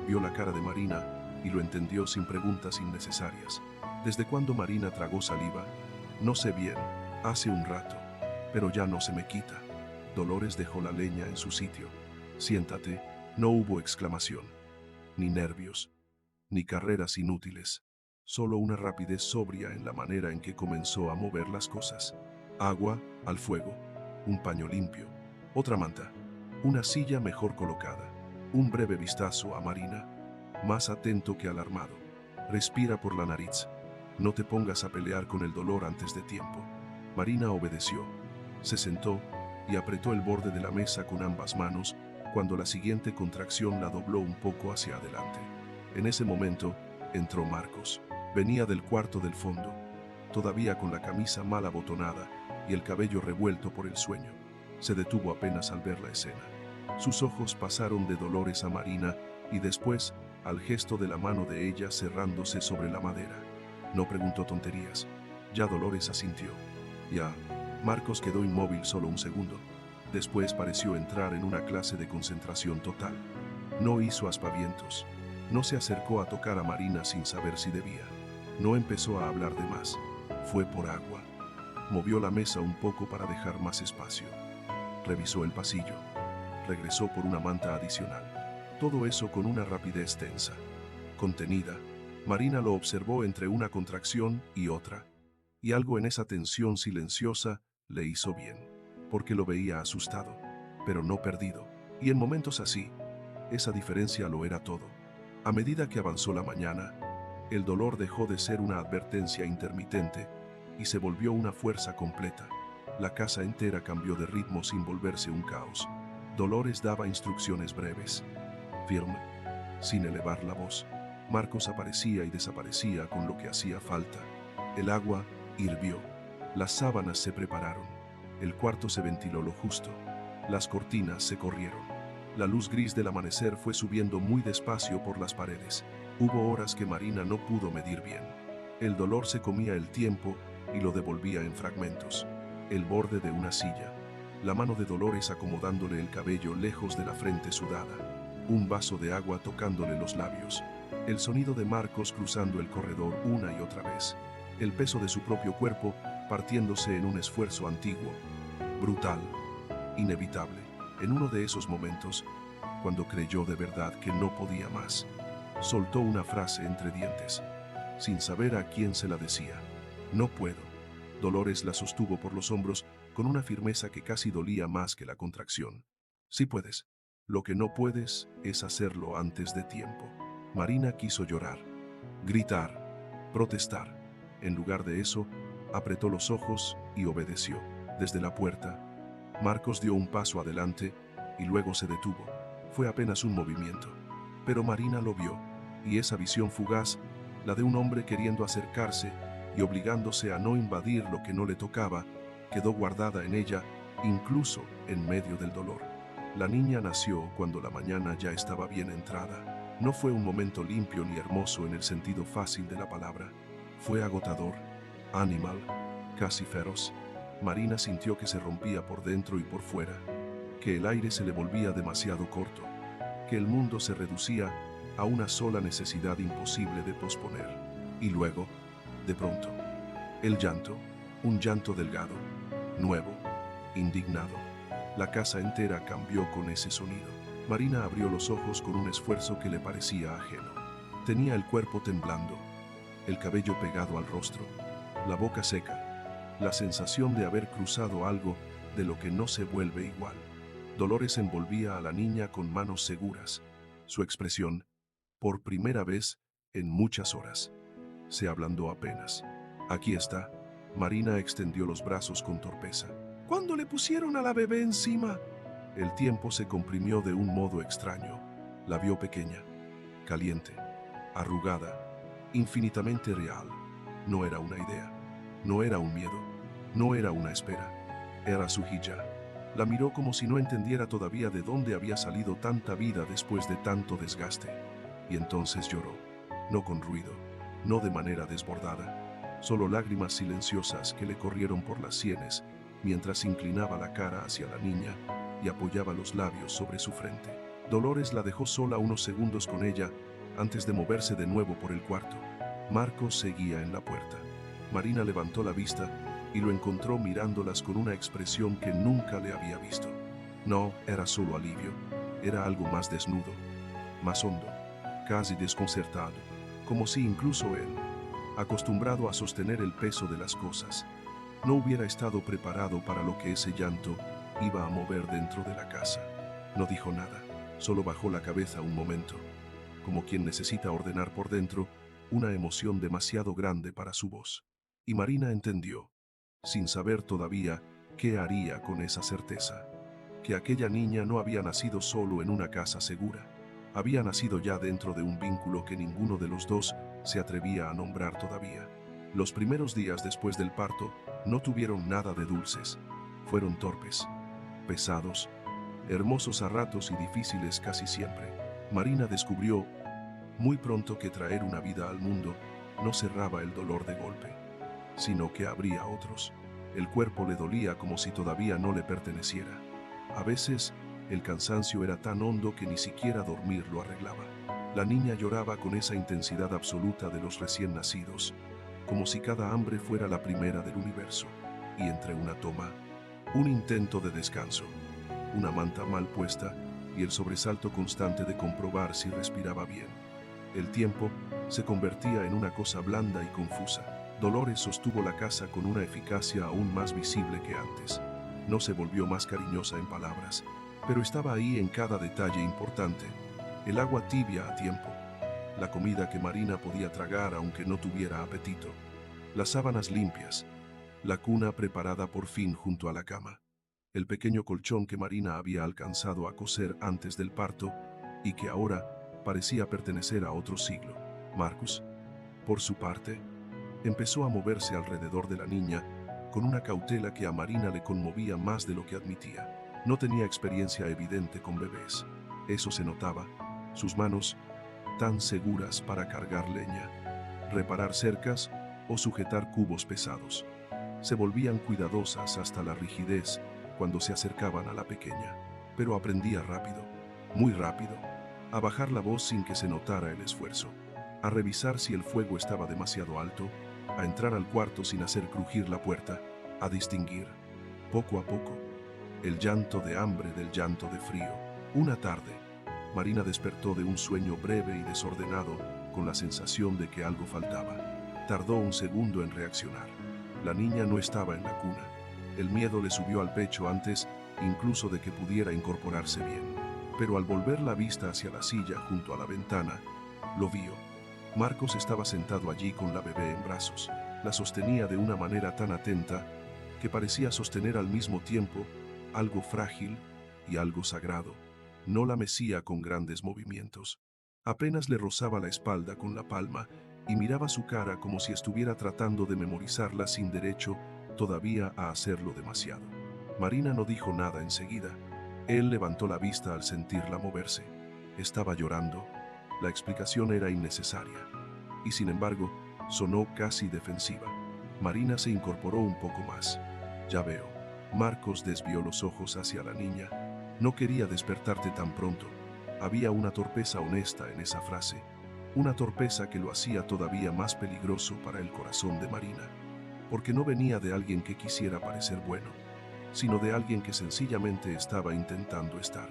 vio la cara de Marina y lo entendió sin preguntas innecesarias. ¿Desde cuándo Marina tragó saliva? No sé bien, hace un rato, pero ya no se me quita. Dolores dejó la leña en su sitio. Siéntate. No hubo exclamación, ni nervios, ni carreras inútiles, solo una rapidez sobria en la manera en que comenzó a mover las cosas. Agua, al fuego, un paño limpio, otra manta, una silla mejor colocada, un breve vistazo a Marina, más atento que alarmado. Respira por la nariz. No te pongas a pelear con el dolor antes de tiempo. Marina obedeció. Se sentó y apretó el borde de la mesa con ambas manos cuando la siguiente contracción la dobló un poco hacia adelante. En ese momento, entró Marcos. Venía del cuarto del fondo, todavía con la camisa mal abotonada y el cabello revuelto por el sueño. Se detuvo apenas al ver la escena. Sus ojos pasaron de Dolores a Marina y después al gesto de la mano de ella cerrándose sobre la madera. No preguntó tonterías. Ya Dolores asintió. Ya. Marcos quedó inmóvil solo un segundo. Después pareció entrar en una clase de concentración total. No hizo aspavientos. No se acercó a tocar a Marina sin saber si debía. No empezó a hablar de más. Fue por agua. Movió la mesa un poco para dejar más espacio. Revisó el pasillo. Regresó por una manta adicional. Todo eso con una rapidez tensa. Contenida, Marina lo observó entre una contracción y otra. Y algo en esa tensión silenciosa le hizo bien, porque lo veía asustado, pero no perdido. Y en momentos así, esa diferencia lo era todo. A medida que avanzó la mañana, el dolor dejó de ser una advertencia intermitente y se volvió una fuerza completa. La casa entera cambió de ritmo sin volverse un caos. Dolores daba instrucciones breves, firme, sin elevar la voz. Marcos aparecía y desaparecía con lo que hacía falta. El agua hirvió. Las sábanas se prepararon. El cuarto se ventiló lo justo. Las cortinas se corrieron. La luz gris del amanecer fue subiendo muy despacio por las paredes. Hubo horas que Marina no pudo medir bien. El dolor se comía el tiempo y lo devolvía en fragmentos. El borde de una silla, la mano de Dolores acomodándole el cabello lejos de la frente sudada, un vaso de agua tocándole los labios, el sonido de Marcos cruzando el corredor una y otra vez, el peso de su propio cuerpo partiéndose en un esfuerzo antiguo, brutal, inevitable, en uno de esos momentos, cuando creyó de verdad que no podía más. Soltó una frase entre dientes, sin saber a quién se la decía. No puedo. Dolores la sostuvo por los hombros con una firmeza que casi dolía más que la contracción. Sí puedes. Lo que no puedes es hacerlo antes de tiempo. Marina quiso llorar, gritar, protestar. En lugar de eso, apretó los ojos y obedeció. Desde la puerta, Marcos dio un paso adelante y luego se detuvo. Fue apenas un movimiento. Pero Marina lo vio, y esa visión fugaz, la de un hombre queriendo acercarse y obligándose a no invadir lo que no le tocaba, quedó guardada en ella, incluso en medio del dolor. La niña nació cuando la mañana ya estaba bien entrada. No fue un momento limpio ni hermoso en el sentido fácil de la palabra. Fue agotador, animal, casi feroz. Marina sintió que se rompía por dentro y por fuera, que el aire se le volvía demasiado corto, que el mundo se reducía a una sola necesidad imposible de posponer. Y luego, de pronto, el llanto, un llanto delgado, nuevo, indignado. La casa entera cambió con ese sonido. Marina abrió los ojos con un esfuerzo que le parecía ajeno. Tenía el cuerpo temblando, el cabello pegado al rostro, la boca seca, la sensación de haber cruzado algo de lo que no se vuelve igual. Dolores envolvía a la niña con manos seguras. Su expresión, por primera vez en muchas horas, se ablandó apenas. Aquí está. Marina extendió los brazos con torpeza. Cuando le pusieron a la bebé encima, el tiempo se comprimió de un modo extraño. La vio pequeña, caliente, arrugada, infinitamente real. No era una idea, no era un miedo, no era una espera. Era su hija. La miró como si no entendiera todavía de dónde había salido tanta vida después de tanto desgaste. Y entonces lloró, no con ruido, no de manera desbordada, solo lágrimas silenciosas que le corrieron por las sienes mientras inclinaba la cara hacia la niña y apoyaba los labios sobre su frente. Dolores la dejó sola unos segundos con ella antes de moverse de nuevo por el cuarto. Marcos seguía en la puerta. Marina levantó la vista y lo encontró mirándolas con una expresión que nunca le había visto. No era solo alivio, era algo más desnudo, más hondo, casi desconcertado, como si incluso él, acostumbrado a sostener el peso de las cosas, no hubiera estado preparado para lo que ese llanto iba a mover dentro de la casa. No dijo nada, solo bajó la cabeza un momento, como quien necesita ordenar por dentro una emoción demasiado grande para su voz. Y Marina entendió, sin saber todavía qué haría con esa certeza, que aquella niña no había nacido solo en una casa segura, había nacido ya dentro de un vínculo que ninguno de los dos se atrevía a nombrar todavía. Los primeros días después del parto no tuvieron nada de dulces, fueron torpes, pesados, hermosos a ratos y difíciles casi siempre. Marina descubrió muy pronto que traer una vida al mundo no cerraba el dolor de golpe, sino que habría otros. El cuerpo le dolía como si todavía no le perteneciera. A veces, el cansancio era tan hondo que ni siquiera dormir lo arreglaba. La niña lloraba con esa intensidad absoluta de los recién nacidos, como si cada hambre fuera la primera del universo. Y entre una toma, un intento de descanso, una manta mal puesta y el sobresalto constante de comprobar si respiraba bien, el tiempo se convertía en una cosa blanda y confusa. Dolores sostuvo la casa con una eficacia aún más visible que antes. No se volvió más cariñosa en palabras, pero estaba ahí en cada detalle importante. El agua tibia a tiempo, la comida que Marina podía tragar aunque no tuviera apetito, las sábanas limpias, la cuna preparada por fin junto a la cama, el pequeño colchón que Marina había alcanzado a coser antes del parto y que ahora parecía pertenecer a otro siglo. Marcos, por su parte, empezó a moverse alrededor de la niña con una cautela que a Marina le conmovía más de lo que admitía. No tenía experiencia evidente con bebés, eso se notaba. Sus manos, tan seguras para cargar leña, reparar cercas o sujetar cubos pesados, se volvían cuidadosas hasta la rigidez cuando se acercaban a la pequeña, pero aprendía rápido, muy rápido, a bajar la voz sin que se notara el esfuerzo, a revisar si el fuego estaba demasiado alto, a entrar al cuarto sin hacer crujir la puerta, a distinguir, poco a poco, el llanto de hambre del llanto de frío. Una tarde, Marina despertó de un sueño breve y desordenado con la sensación de que algo faltaba. Tardó un segundo en reaccionar. La niña no estaba en la cuna. El miedo le subió al pecho antes incluso de que pudiera incorporarse bien. Pero al volver la vista hacia la silla junto a la ventana, lo vio. Marcos estaba sentado allí con la bebé en brazos. La sostenía de una manera tan atenta que parecía sostener al mismo tiempo algo frágil y algo sagrado. No la mecía con grandes movimientos. Apenas le rozaba la espalda con la palma y miraba su cara como si estuviera tratando de memorizarla sin derecho todavía a hacerlo demasiado. Marina no dijo nada enseguida. Él levantó la vista al sentirla moverse. Estaba llorando. La explicación era innecesaria. Y sin embargo, sonó casi defensiva. Marina se incorporó un poco más. Ya veo. Marcos desvió los ojos hacia la niña. No quería despertarte tan pronto. Había una torpeza honesta en esa frase. Una torpeza que lo hacía todavía más peligroso para el corazón de Marina. Porque no venía de alguien que quisiera parecer bueno, sino de alguien que sencillamente estaba intentando estar.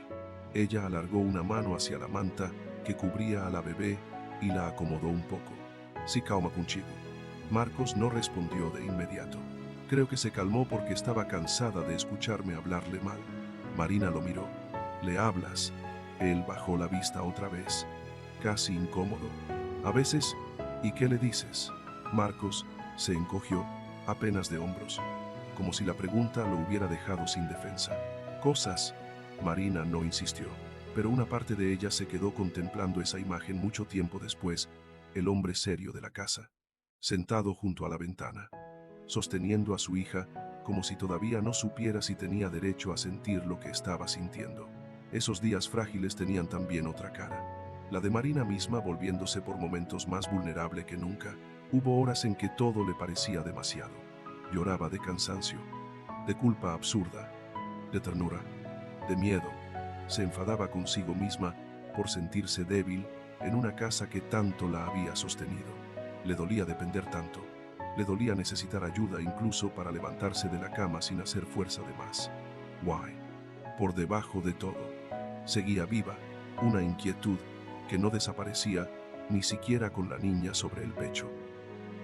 Ella alargó una mano hacia la manta que cubría a la bebé y la acomodó un poco. Sí, calma contigo. Marcos no respondió de inmediato. Creo que se calmó porque estaba cansada de escucharme hablarle mal. Marina lo miró. ¿Le hablas? Él bajó la vista otra vez, casi incómodo. A veces, ¿y qué le dices? Marcos se encogió, apenas de hombros, como si la pregunta lo hubiera dejado sin defensa. Cosas. Marina no insistió, pero una parte de ella se quedó contemplando esa imagen mucho tiempo después, el hombre serio de la casa, sentado junto a la ventana, sosteniendo a su hija como si todavía no supiera si tenía derecho a sentir lo que estaba sintiendo. Esos días frágiles tenían también otra cara, la de Marina misma volviéndose por momentos más vulnerable que nunca. Hubo horas en que todo le parecía demasiado. Lloraba de cansancio, de culpa absurda, de ternura, de miedo. Se enfadaba consigo misma por sentirse débil en una casa que tanto la había sostenido. Le dolía depender tanto. Le dolía necesitar ayuda incluso para levantarse de la cama sin hacer fuerza de más. Why? Por debajo de todo, seguía viva una inquietud que no desaparecía ni siquiera con la niña sobre el pecho.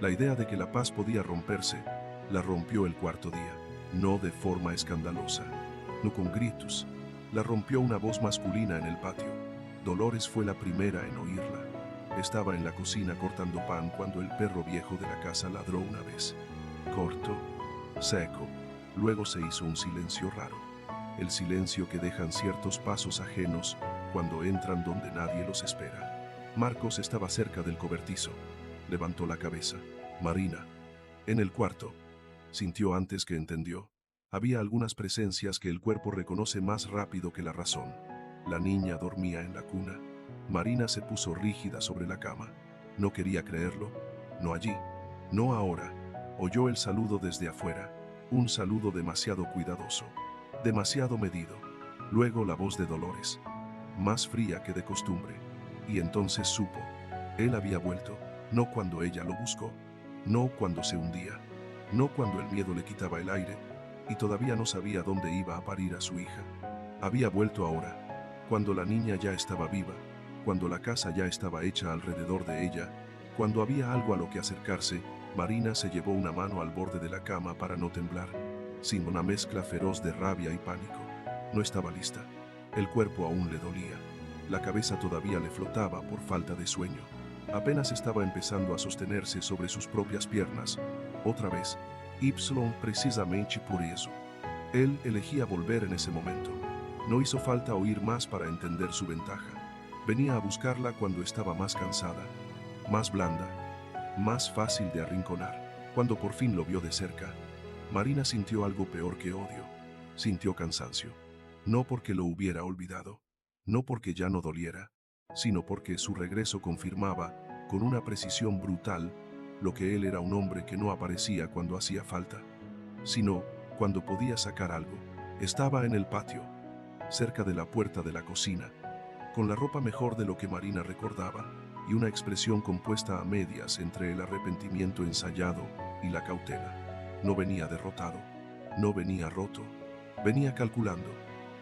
La idea de que la paz podía romperse la rompió el cuarto día, no de forma escandalosa, no con gritos. La rompió una voz masculina en el patio. Dolores fue la primera en oírla. Estaba en la cocina cortando pan cuando el perro viejo de la casa ladró una vez. Corto, seco. Luego se hizo un silencio raro. El silencio que dejan ciertos pasos ajenos cuando entran donde nadie los espera. Marcos estaba cerca del cobertizo. Levantó la cabeza. Marina. En el cuarto. Sintió antes que entendió. Había algunas presencias que el cuerpo reconoce más rápido que la razón. La niña dormía en la cuna. Marina se puso rígida sobre la cama. No quería creerlo. No allí. No ahora. Oyó el saludo desde afuera. Un saludo demasiado cuidadoso. Demasiado medido. Luego la voz de Dolores. Más fría que de costumbre. Y entonces supo. Él había vuelto. No cuando ella lo buscó. No cuando se hundía. No cuando el miedo le quitaba el aire. Y todavía no sabía dónde iba a parir a su hija. Había vuelto ahora. Cuando la niña ya estaba viva. Cuando la casa ya estaba hecha alrededor de ella. Cuando había algo a lo que acercarse. Marina se llevó una mano al borde de la cama para no temblar. Sin una mezcla feroz de rabia y pánico. No estaba lista. El cuerpo aún le dolía. La cabeza todavía le flotaba por falta de sueño. Apenas estaba empezando a sostenerse sobre sus propias piernas. Otra vez, Y precisamente por eso. Él elegía volver en ese momento. No hizo falta oír más para entender su ventaja. Venía a buscarla cuando estaba más cansada, más blanda, más fácil de arrinconar. Cuando por fin lo vio de cerca, Marina sintió algo peor que odio. Sintió cansancio. No porque lo hubiera olvidado, no porque ya no doliera, sino porque su regreso confirmaba, con una precisión brutal, lo que él era un hombre que no aparecía cuando hacía falta, sino cuando podía sacar algo. Estaba en el patio, cerca de la puerta de la cocina, con la ropa mejor de lo que Marina recordaba y una expresión compuesta a medias entre el arrepentimiento ensayado y la cautela. No venía derrotado, no venía roto, venía calculando.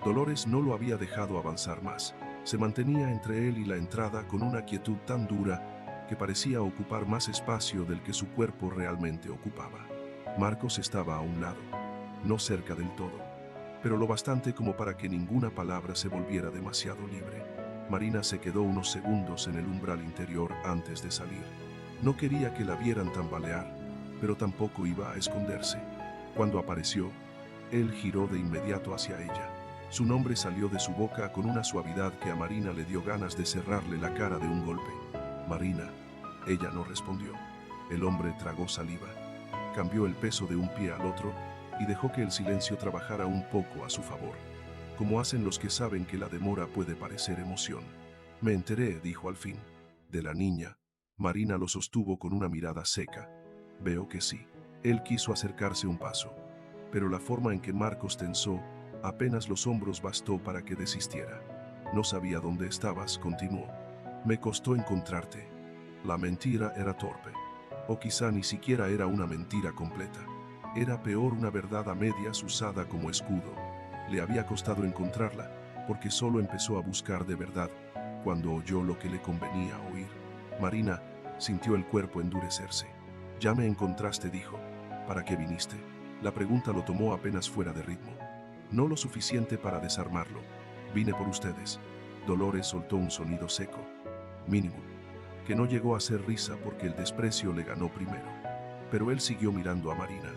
Dolores no lo había dejado avanzar más. Se mantenía entre él y la entrada con una quietud tan dura que parecía ocupar más espacio del que su cuerpo realmente ocupaba. Marcos estaba a un lado, no cerca del todo, pero lo bastante como para que ninguna palabra se volviera demasiado libre. Marina se quedó unos segundos en el umbral interior antes de salir. No quería que la vieran tambalear, pero tampoco iba a esconderse. Cuando apareció, él giró de inmediato hacia ella. Su nombre salió de su boca con una suavidad que a Marina le dio ganas de cerrarle la cara de un golpe. Marina. Ella no respondió. El hombre tragó saliva, cambió el peso de un pie al otro y dejó que el silencio trabajara un poco a su favor, como hacen los que saben que la demora puede parecer emoción. Me enteré, dijo al fin, de la niña. Marina lo sostuvo con una mirada seca. Veo que sí. Él quiso acercarse un paso, pero la forma en que Marcos tensó apenas los hombros bastó para que desistiera. No sabía dónde estabas, continuó. Me costó encontrarte. La mentira era torpe. O quizá ni siquiera era una mentira completa. Era peor una verdad a medias usada como escudo. Le había costado encontrarla, porque solo empezó a buscar de verdad cuando oyó lo que le convenía oír. Marina sintió el cuerpo endurecerse. Ya me encontraste, dijo. ¿Para qué viniste? La pregunta lo tomó apenas fuera de ritmo. No lo suficiente para desarmarlo. Vine por ustedes. Dolores soltó un sonido seco, mínimo, que no llegó a ser risa porque el desprecio le ganó primero. Pero él siguió mirando a Marina.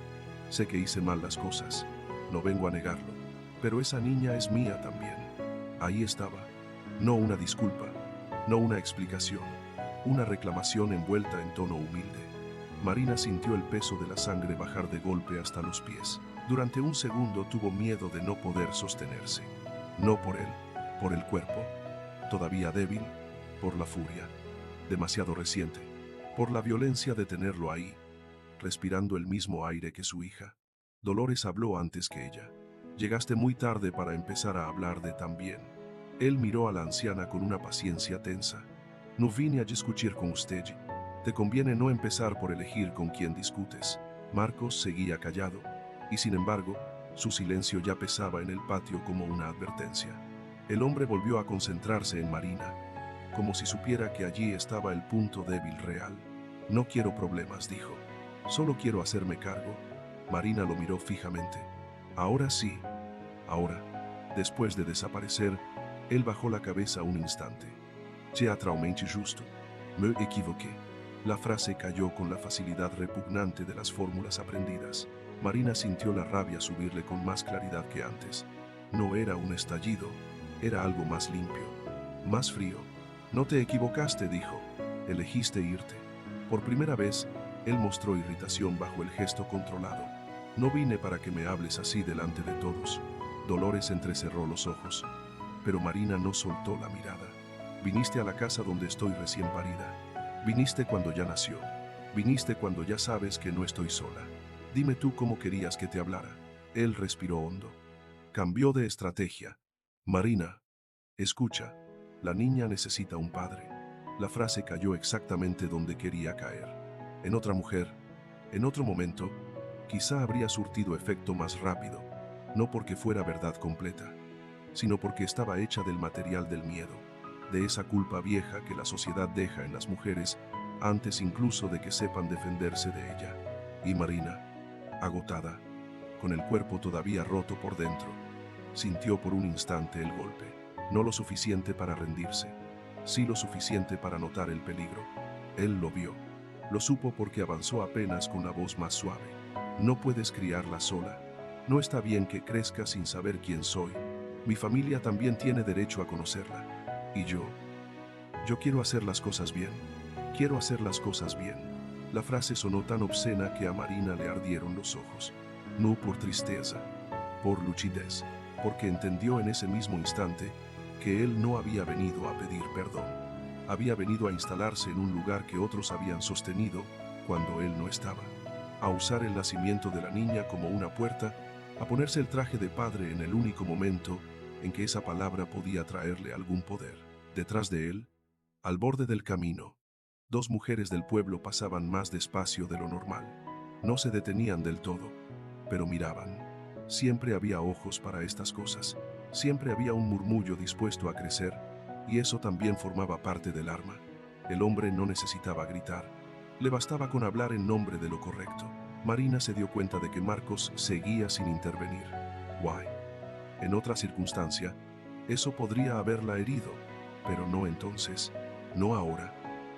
Sé que hice mal las cosas, no vengo a negarlo, pero esa niña es mía también. Ahí estaba. No una disculpa, no una explicación, una reclamación envuelta en tono humilde. Marina sintió el peso de la sangre bajar de golpe hasta los pies. Durante un segundo tuvo miedo de no poder sostenerse. No por él, por el cuerpo, todavía débil, por la furia, demasiado reciente, por la violencia de tenerlo ahí, respirando el mismo aire que su hija. Dolores habló antes que ella. Llegaste muy tarde para empezar a hablar de también. Él miró a la anciana con una paciencia tensa. No vine a discutir con usted. Te conviene no empezar por elegir con quién discutes. Marcos seguía callado, y sin embargo, su silencio ya pesaba en el patio como una advertencia. El hombre volvió a concentrarse en Marina, como si supiera que allí estaba el punto débil real. No quiero problemas, dijo. Solo quiero hacerme cargo. Marina lo miró fijamente. Ahora sí. Ahora, después de desaparecer, él bajó la cabeza un instante. Teatralmente justo. Me equivoqué. La frase cayó con la facilidad repugnante de las fórmulas aprendidas. Marina sintió la rabia subirle con más claridad que antes. No era un estallido, era algo más limpio, más frío. No te equivocaste, dijo. Elegiste irte. Por primera vez, él mostró irritación bajo el gesto controlado. No vine para que me hables así delante de todos. Dolores entrecerró los ojos, pero Marina no soltó la mirada. Viniste a la casa donde estoy recién parida. Viniste cuando ya nació. Viniste cuando ya sabes que no estoy sola. Dime tú cómo querías que te hablara. Él respiró hondo. Cambió de estrategia. Marina, escucha. La niña necesita un padre. La frase cayó exactamente donde quería caer. En otra mujer, en otro momento, quizá habría surtido efecto más rápido, no porque fuera verdad completa, sino porque estaba hecha del material del miedo, de esa culpa vieja que la sociedad deja en las mujeres antes incluso de que sepan defenderse de ella. Y Marina, agotada, con el cuerpo todavía roto por dentro, sintió por un instante el golpe, no lo suficiente para rendirse, sí lo suficiente para notar el peligro. Él lo vio, lo supo porque avanzó apenas con la voz más suave. No puedes criarla sola, no está bien que crezca sin saber quién soy. Mi familia también tiene derecho a conocerla. Y yo quiero hacer las cosas bien. Quiero hacer las cosas bien. La frase sonó tan obscena que a Marina le ardieron los ojos. No por tristeza, por lucidez, porque entendió en ese mismo instante que él no había venido a pedir perdón. Había venido a instalarse en un lugar que otros habían sostenido cuando él no estaba. A usar el nacimiento de la niña como una puerta a ponerse el traje de padre en el único momento en que esa palabra podía traerle algún poder. Detrás de él, al borde del camino, dos mujeres del pueblo pasaban más despacio de lo normal. No se detenían del todo, pero miraban. Siempre había ojos para estas cosas. Siempre había un murmullo dispuesto a crecer, y eso también formaba parte del arma. El hombre no necesitaba gritar. Le bastaba con hablar en nombre de lo correcto. Marina se dio cuenta de que Marcos seguía sin intervenir. Guay. En otra circunstancia, eso podría haberla herido, pero no entonces, no ahora,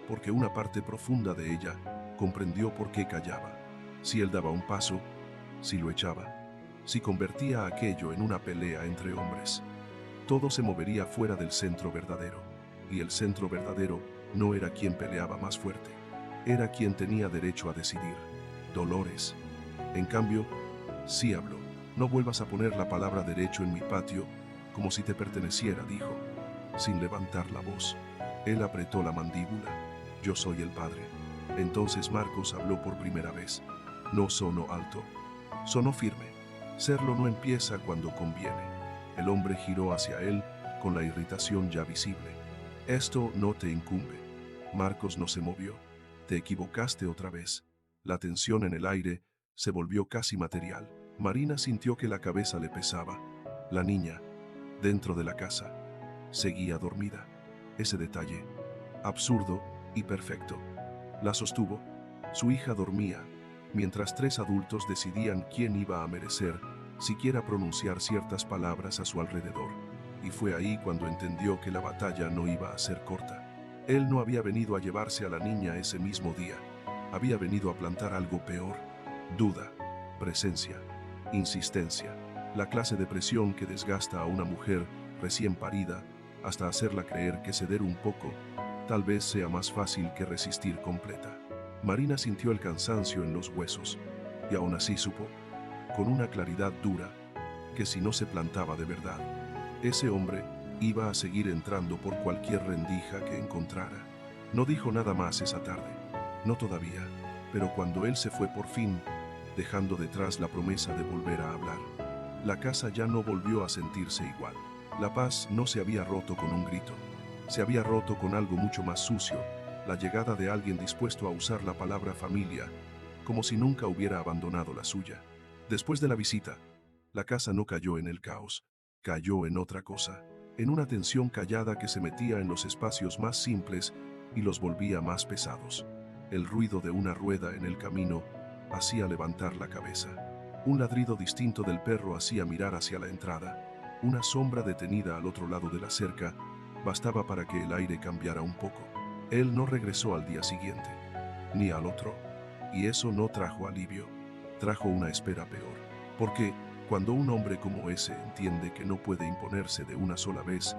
porque una parte profunda de ella comprendió por qué callaba. Si él daba un paso, si lo echaba, si convertía aquello en una pelea entre hombres, todo se movería fuera del centro verdadero, y el centro verdadero no era quien peleaba más fuerte, era quien tenía derecho a decidir. Dolores. En cambio, sí habló. No vuelvas a poner la palabra derecho en mi patio como si te perteneciera, dijo, sin levantar la voz. Él apretó la mandíbula. Yo soy el padre. Entonces Marcos habló por primera vez. No sonó alto, sonó firme. Serlo no empieza cuando conviene. El hombre giró hacia él con la irritación ya visible. Esto no te incumbe. Marcos no se movió. Te equivocaste otra vez. La tensión en el aire se volvió casi material. Marina sintió que la cabeza le pesaba. La niña, dentro de la casa, seguía dormida. Ese detalle, absurdo y perfecto, la sostuvo. Su hija dormía, mientras tres adultos decidían quién iba a merecer siquiera pronunciar ciertas palabras a su alrededor. Y fue ahí cuando entendió que la batalla no iba a ser corta. Él no había venido a llevarse a la niña ese mismo día. Había venido a plantar algo peor. Duda, presencia, insistencia. La clase de presión que desgasta a una mujer recién parida hasta hacerla creer que ceder un poco tal vez sea más fácil que resistir completa. Marina sintió el cansancio en los huesos y aún así supo, con una claridad dura, que si no se plantaba de verdad, ese hombre iba a seguir entrando por cualquier rendija que encontrara. No dijo nada más esa tarde, no todavía, pero cuando él se fue por fin, dejando detrás la promesa de volver a hablar, la casa ya no volvió a sentirse igual. La paz no se había roto con un grito, se había roto con algo mucho más sucio, la llegada de alguien dispuesto a usar la palabra familia, como si nunca hubiera abandonado la suya. Después de la visita, la casa no cayó en el caos, cayó en otra cosa, en una tensión callada que se metía en los espacios más simples y los volvía más pesados. El ruido de una rueda en el camino hacía levantar la cabeza. Un ladrido distinto del perro hacía mirar hacia la entrada. Una sombra detenida al otro lado de la cerca bastaba para que el aire cambiara un poco. Él no regresó al día siguiente, ni al otro, y eso no trajo alivio, trajo una espera peor. Porque cuando un hombre como ese entiende que no puede imponerse de una sola vez,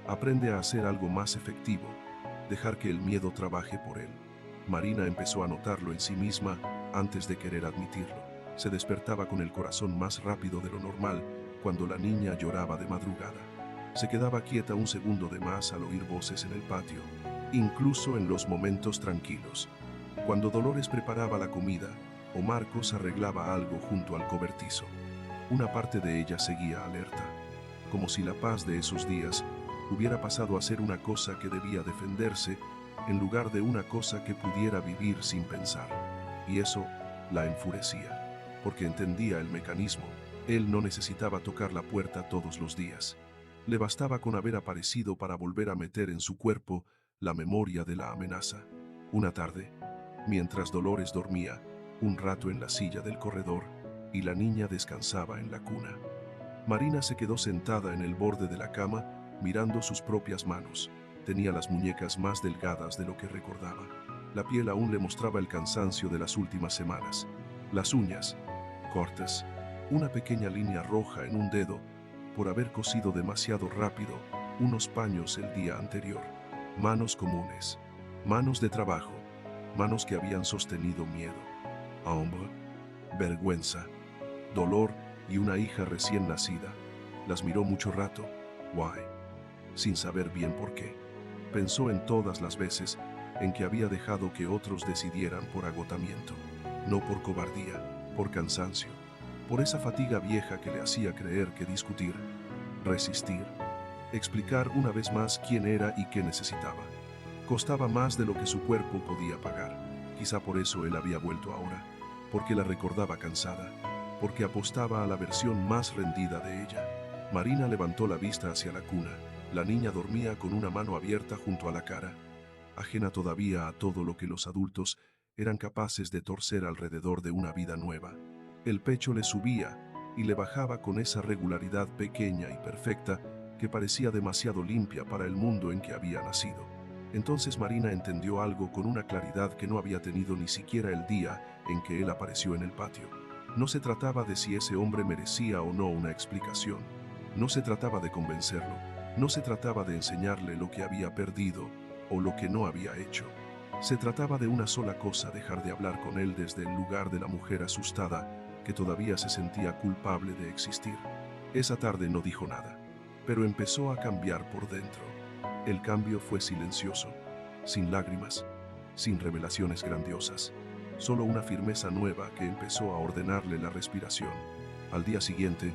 aprende a hacer algo más efectivo, dejar que el miedo trabaje por él. Marina empezó a notarlo en sí misma antes de querer admitirlo. Se despertaba con el corazón más rápido de lo normal cuando la niña lloraba de madrugada. Se quedaba quieta un segundo de más al oír voces en el patio, incluso en los momentos tranquilos. Cuando Dolores preparaba la comida o Marcos arreglaba algo junto al cobertizo, una parte de ella seguía alerta, como si la paz de esos días hubiera pasado a ser una cosa que debía defenderse en lugar de una cosa que pudiera vivir sin pensar. Y eso la enfurecía, porque entendía el mecanismo. Él no necesitaba tocar la puerta todos los días. Le bastaba con haber aparecido para volver a meter en su cuerpo la memoria de la amenaza. Una tarde, mientras Dolores dormía un rato en la silla del corredor y la niña descansaba en la cuna, Marina se quedó sentada en el borde de la cama mirando sus propias manos. Tenía las muñecas más delgadas de lo que recordaba. La piel aún le mostraba el cansancio de las últimas semanas. Las uñas, cortas, una pequeña línea roja en un dedo por haber cosido demasiado rápido unos paños el día anterior. Manos comunes, manos de trabajo, manos que habían sostenido miedo, hambre, vergüenza, dolor y una hija recién nacida. Las miró mucho rato, guay, sin saber bien por qué. Pensó en todas las veces en que había dejado que otros decidieran por agotamiento, no por cobardía, por cansancio, por esa fatiga vieja que le hacía creer que discutir, resistir, explicar una vez más quién era y qué necesitaba, costaba más de lo que su cuerpo podía pagar. Quizá por eso él había vuelto ahora, porque la recordaba cansada, porque apostaba a la versión más rendida de ella. Marina levantó la vista hacia la cuna. La niña dormía con una mano abierta junto a la cara, ajena todavía a todo lo que los adultos eran capaces de torcer alrededor de una vida nueva. El pecho le subía y le bajaba con esa regularidad pequeña y perfecta que parecía demasiado limpia para el mundo en que había nacido. Entonces Marina entendió algo con una claridad que no había tenido ni siquiera el día en que él apareció en el patio. No se trataba de si ese hombre merecía o no una explicación. No se trataba de convencerlo. No se trataba de enseñarle lo que había perdido o lo que no había hecho. Se trataba de una sola cosa: dejar de hablar con él desde el lugar de la mujer asustada que todavía se sentía culpable de existir. Esa tarde no dijo nada, pero empezó a cambiar por dentro. El cambio fue silencioso, sin lágrimas, sin revelaciones grandiosas, solo una firmeza nueva que empezó a ordenarle la respiración. Al día siguiente,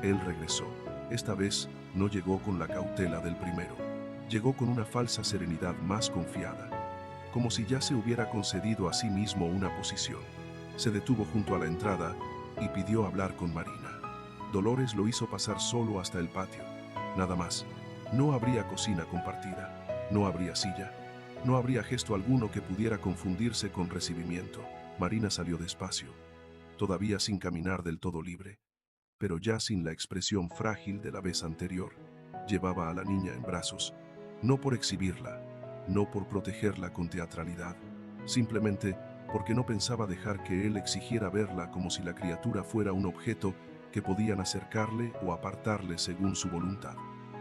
él regresó. Esta vez no llegó con la cautela del primero. Llegó con una falsa serenidad más confiada, como si ya se hubiera concedido a sí mismo una posición. Se detuvo junto a la entrada y pidió hablar con Marina. Dolores lo hizo pasar solo hasta el patio. Nada más. No habría cocina compartida, no habría silla, no habría gesto alguno que pudiera confundirse con recibimiento. Marina salió despacio, todavía sin caminar del todo libre, pero ya sin la expresión frágil de la vez anterior. Llevaba a la niña en brazos, no por exhibirla, no por protegerla con teatralidad, simplemente porque no pensaba dejar que él exigiera verla como si la criatura fuera un objeto que podían acercarle o apartarle según su voluntad.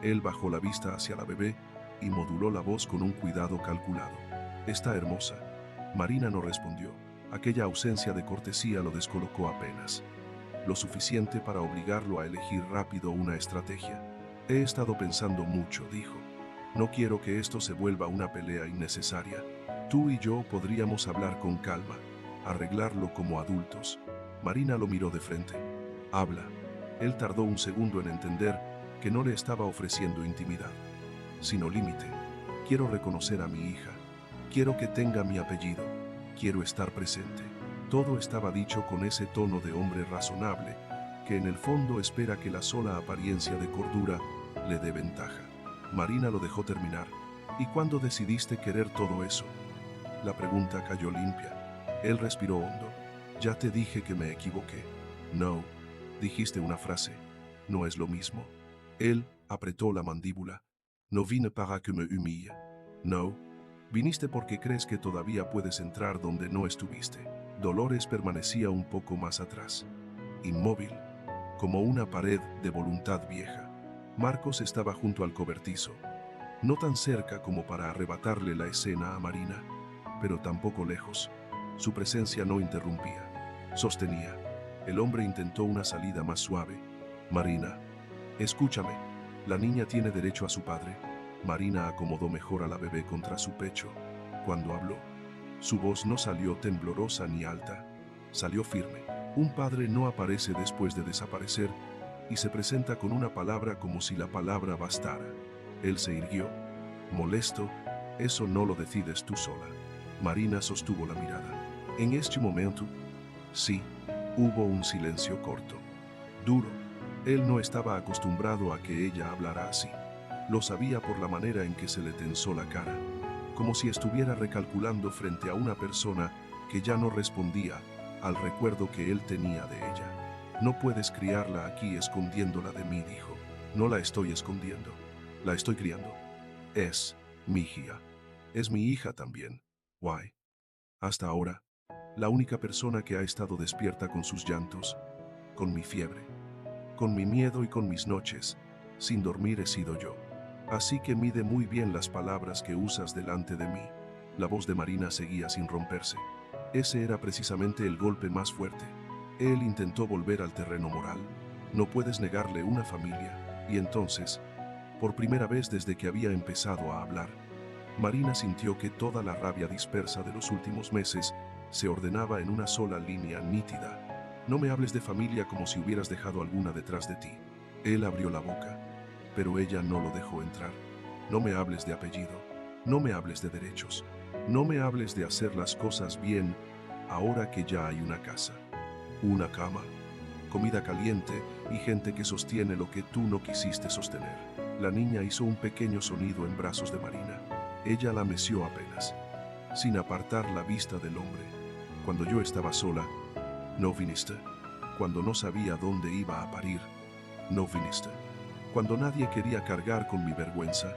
Él bajó la vista hacia la bebé y moduló la voz con un cuidado calculado. «Está hermosa». Marina no respondió. Aquella ausencia de cortesía lo descolocó apenas, lo suficiente para obligarlo a elegir rápido una estrategia. «He estado pensando mucho», dijo. «No quiero que esto se vuelva una pelea innecesaria. Tú y yo podríamos hablar con calma, arreglarlo como adultos». Marina lo miró de frente. «Habla». Él tardó un segundo en entender que no le estaba ofreciendo intimidad, sino límite. «Quiero reconocer a mi hija. Quiero que tenga mi apellido. Quiero estar presente». Todo estaba dicho con ese tono de hombre razonable, que en el fondo espera que la sola apariencia de cordura le dé ventaja. Marina lo dejó terminar. «¿Y cuándo decidiste querer todo eso?». La pregunta cayó limpia. Él respiró hondo. «Ya te dije que me equivoqué». «No». Dijiste una frase. «No es lo mismo». Él apretó la mandíbula. «No vine para que me humille». «No». «Viniste porque crees que todavía puedes entrar donde no estuviste». Dolores permanecía un poco más atrás, inmóvil, como una pared de voluntad vieja. Marcos estaba junto al cobertizo, no tan cerca como para arrebatarle la escena a Marina, pero tampoco lejos. Su presencia no interrumpía, sostenía. El hombre intentó una salida más suave. «Marina, escúchame. La niña tiene derecho a su padre». Marina acomodó mejor a la bebé contra su pecho. Cuando habló, su voz no salió temblorosa ni alta, salió firme. Un padre no aparece después de desaparecer y se presenta con una palabra como si la palabra bastara. Él se irguió, molesto. «Eso no lo decides tú sola». Marina sostuvo la mirada. «En este momento». Sí, hubo un silencio corto, duro. Él no estaba acostumbrado a que ella hablara así. Lo sabía por la manera en que se le tensó la cara, como si estuviera recalculando frente a una persona que ya no respondía al recuerdo que él tenía de ella. «No puedes criarla aquí escondiéndola de mí», dijo. «No la estoy escondiendo, la estoy criando. Es mi hija. Es mi hija también. Why». Hasta ahora, la única persona que ha estado despierta con sus llantos, con mi fiebre, con mi miedo y con mis noches sin dormir he sido yo. Así que mide muy bien las palabras que usas delante de mí». La voz de Marina seguía sin romperse. Ese era precisamente el golpe más fuerte. Él intentó volver al terreno moral. No puedes negarle una familia. Y entonces, por primera vez desde que había empezado a hablar, Marina sintió que toda la rabia dispersa de los últimos meses se ordenaba en una sola línea nítida, No me hables de familia como si hubieras dejado alguna detrás de ti. Él abrió la boca, pero ella no lo dejó entrar. No me hables de apellido, no me hables de derechos, no me hables de hacer las cosas bien ahora que ya hay una casa, una cama, comida caliente y gente que sostiene lo que tú no quisiste sostener. La niña hizo un pequeño sonido en brazos de Marina. Ella la meció apenas, sin apartar la vista del hombre. Cuando yo estaba sola, no viniste. Cuando no sabía dónde iba a parir, no viniste. Cuando nadie quería cargar con mi vergüenza,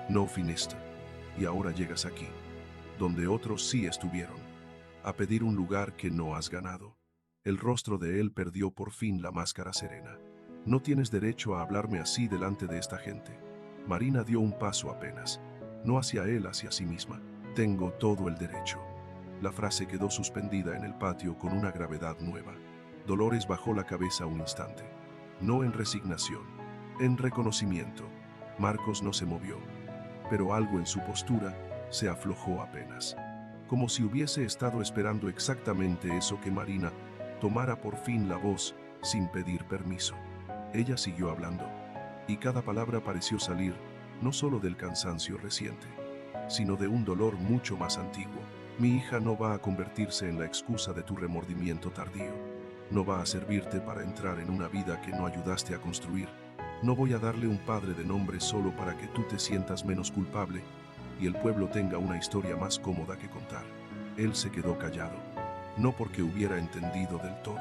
no viniste. Y ahora llegas aquí, donde otros sí estuvieron, a pedir un lugar que no has ganado. El rostro de él perdió por fin la máscara serena. No tienes derecho a hablarme así delante de esta gente. Marina dio un paso apenas, no hacia él, hacia sí misma. Tengo todo el derecho. La frase quedó suspendida en el patio con una gravedad nueva. Dolores bajó la cabeza un instante. No en resignación, en reconocimiento. Marcos no se movió, pero algo en su postura se aflojó apenas, como si hubiese estado esperando exactamente eso, que Marina tomara por fin la voz sin pedir permiso. Ella siguió hablando, y cada palabra pareció salir no solo del cansancio reciente, sino de un dolor mucho más antiguo. Mi hija no va a convertirse en la excusa de tu remordimiento tardío. No va a servirte para entrar en una vida que no ayudaste a construir. No voy a darle un padre de nombre solo para que tú te sientas menos culpable y el pueblo tenga una historia más cómoda que contar. Él se quedó callado, no porque hubiera entendido del todo,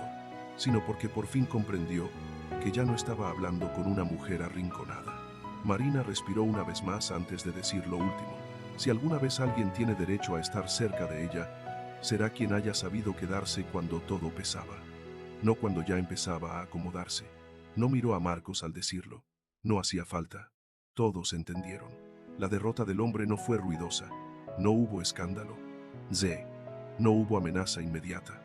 sino porque por fin comprendió que ya no estaba hablando con una mujer arrinconada. Marina respiró una vez más antes de decir lo último. Si alguna vez alguien tiene derecho a estar cerca de ella, será quien haya sabido quedarse cuando todo pesaba, no cuando ya empezaba a acomodarse. No miró a Marcos al decirlo. No hacía falta. Todos entendieron. La derrota del hombre no fue ruidosa. No hubo escándalo. No hubo amenaza inmediata.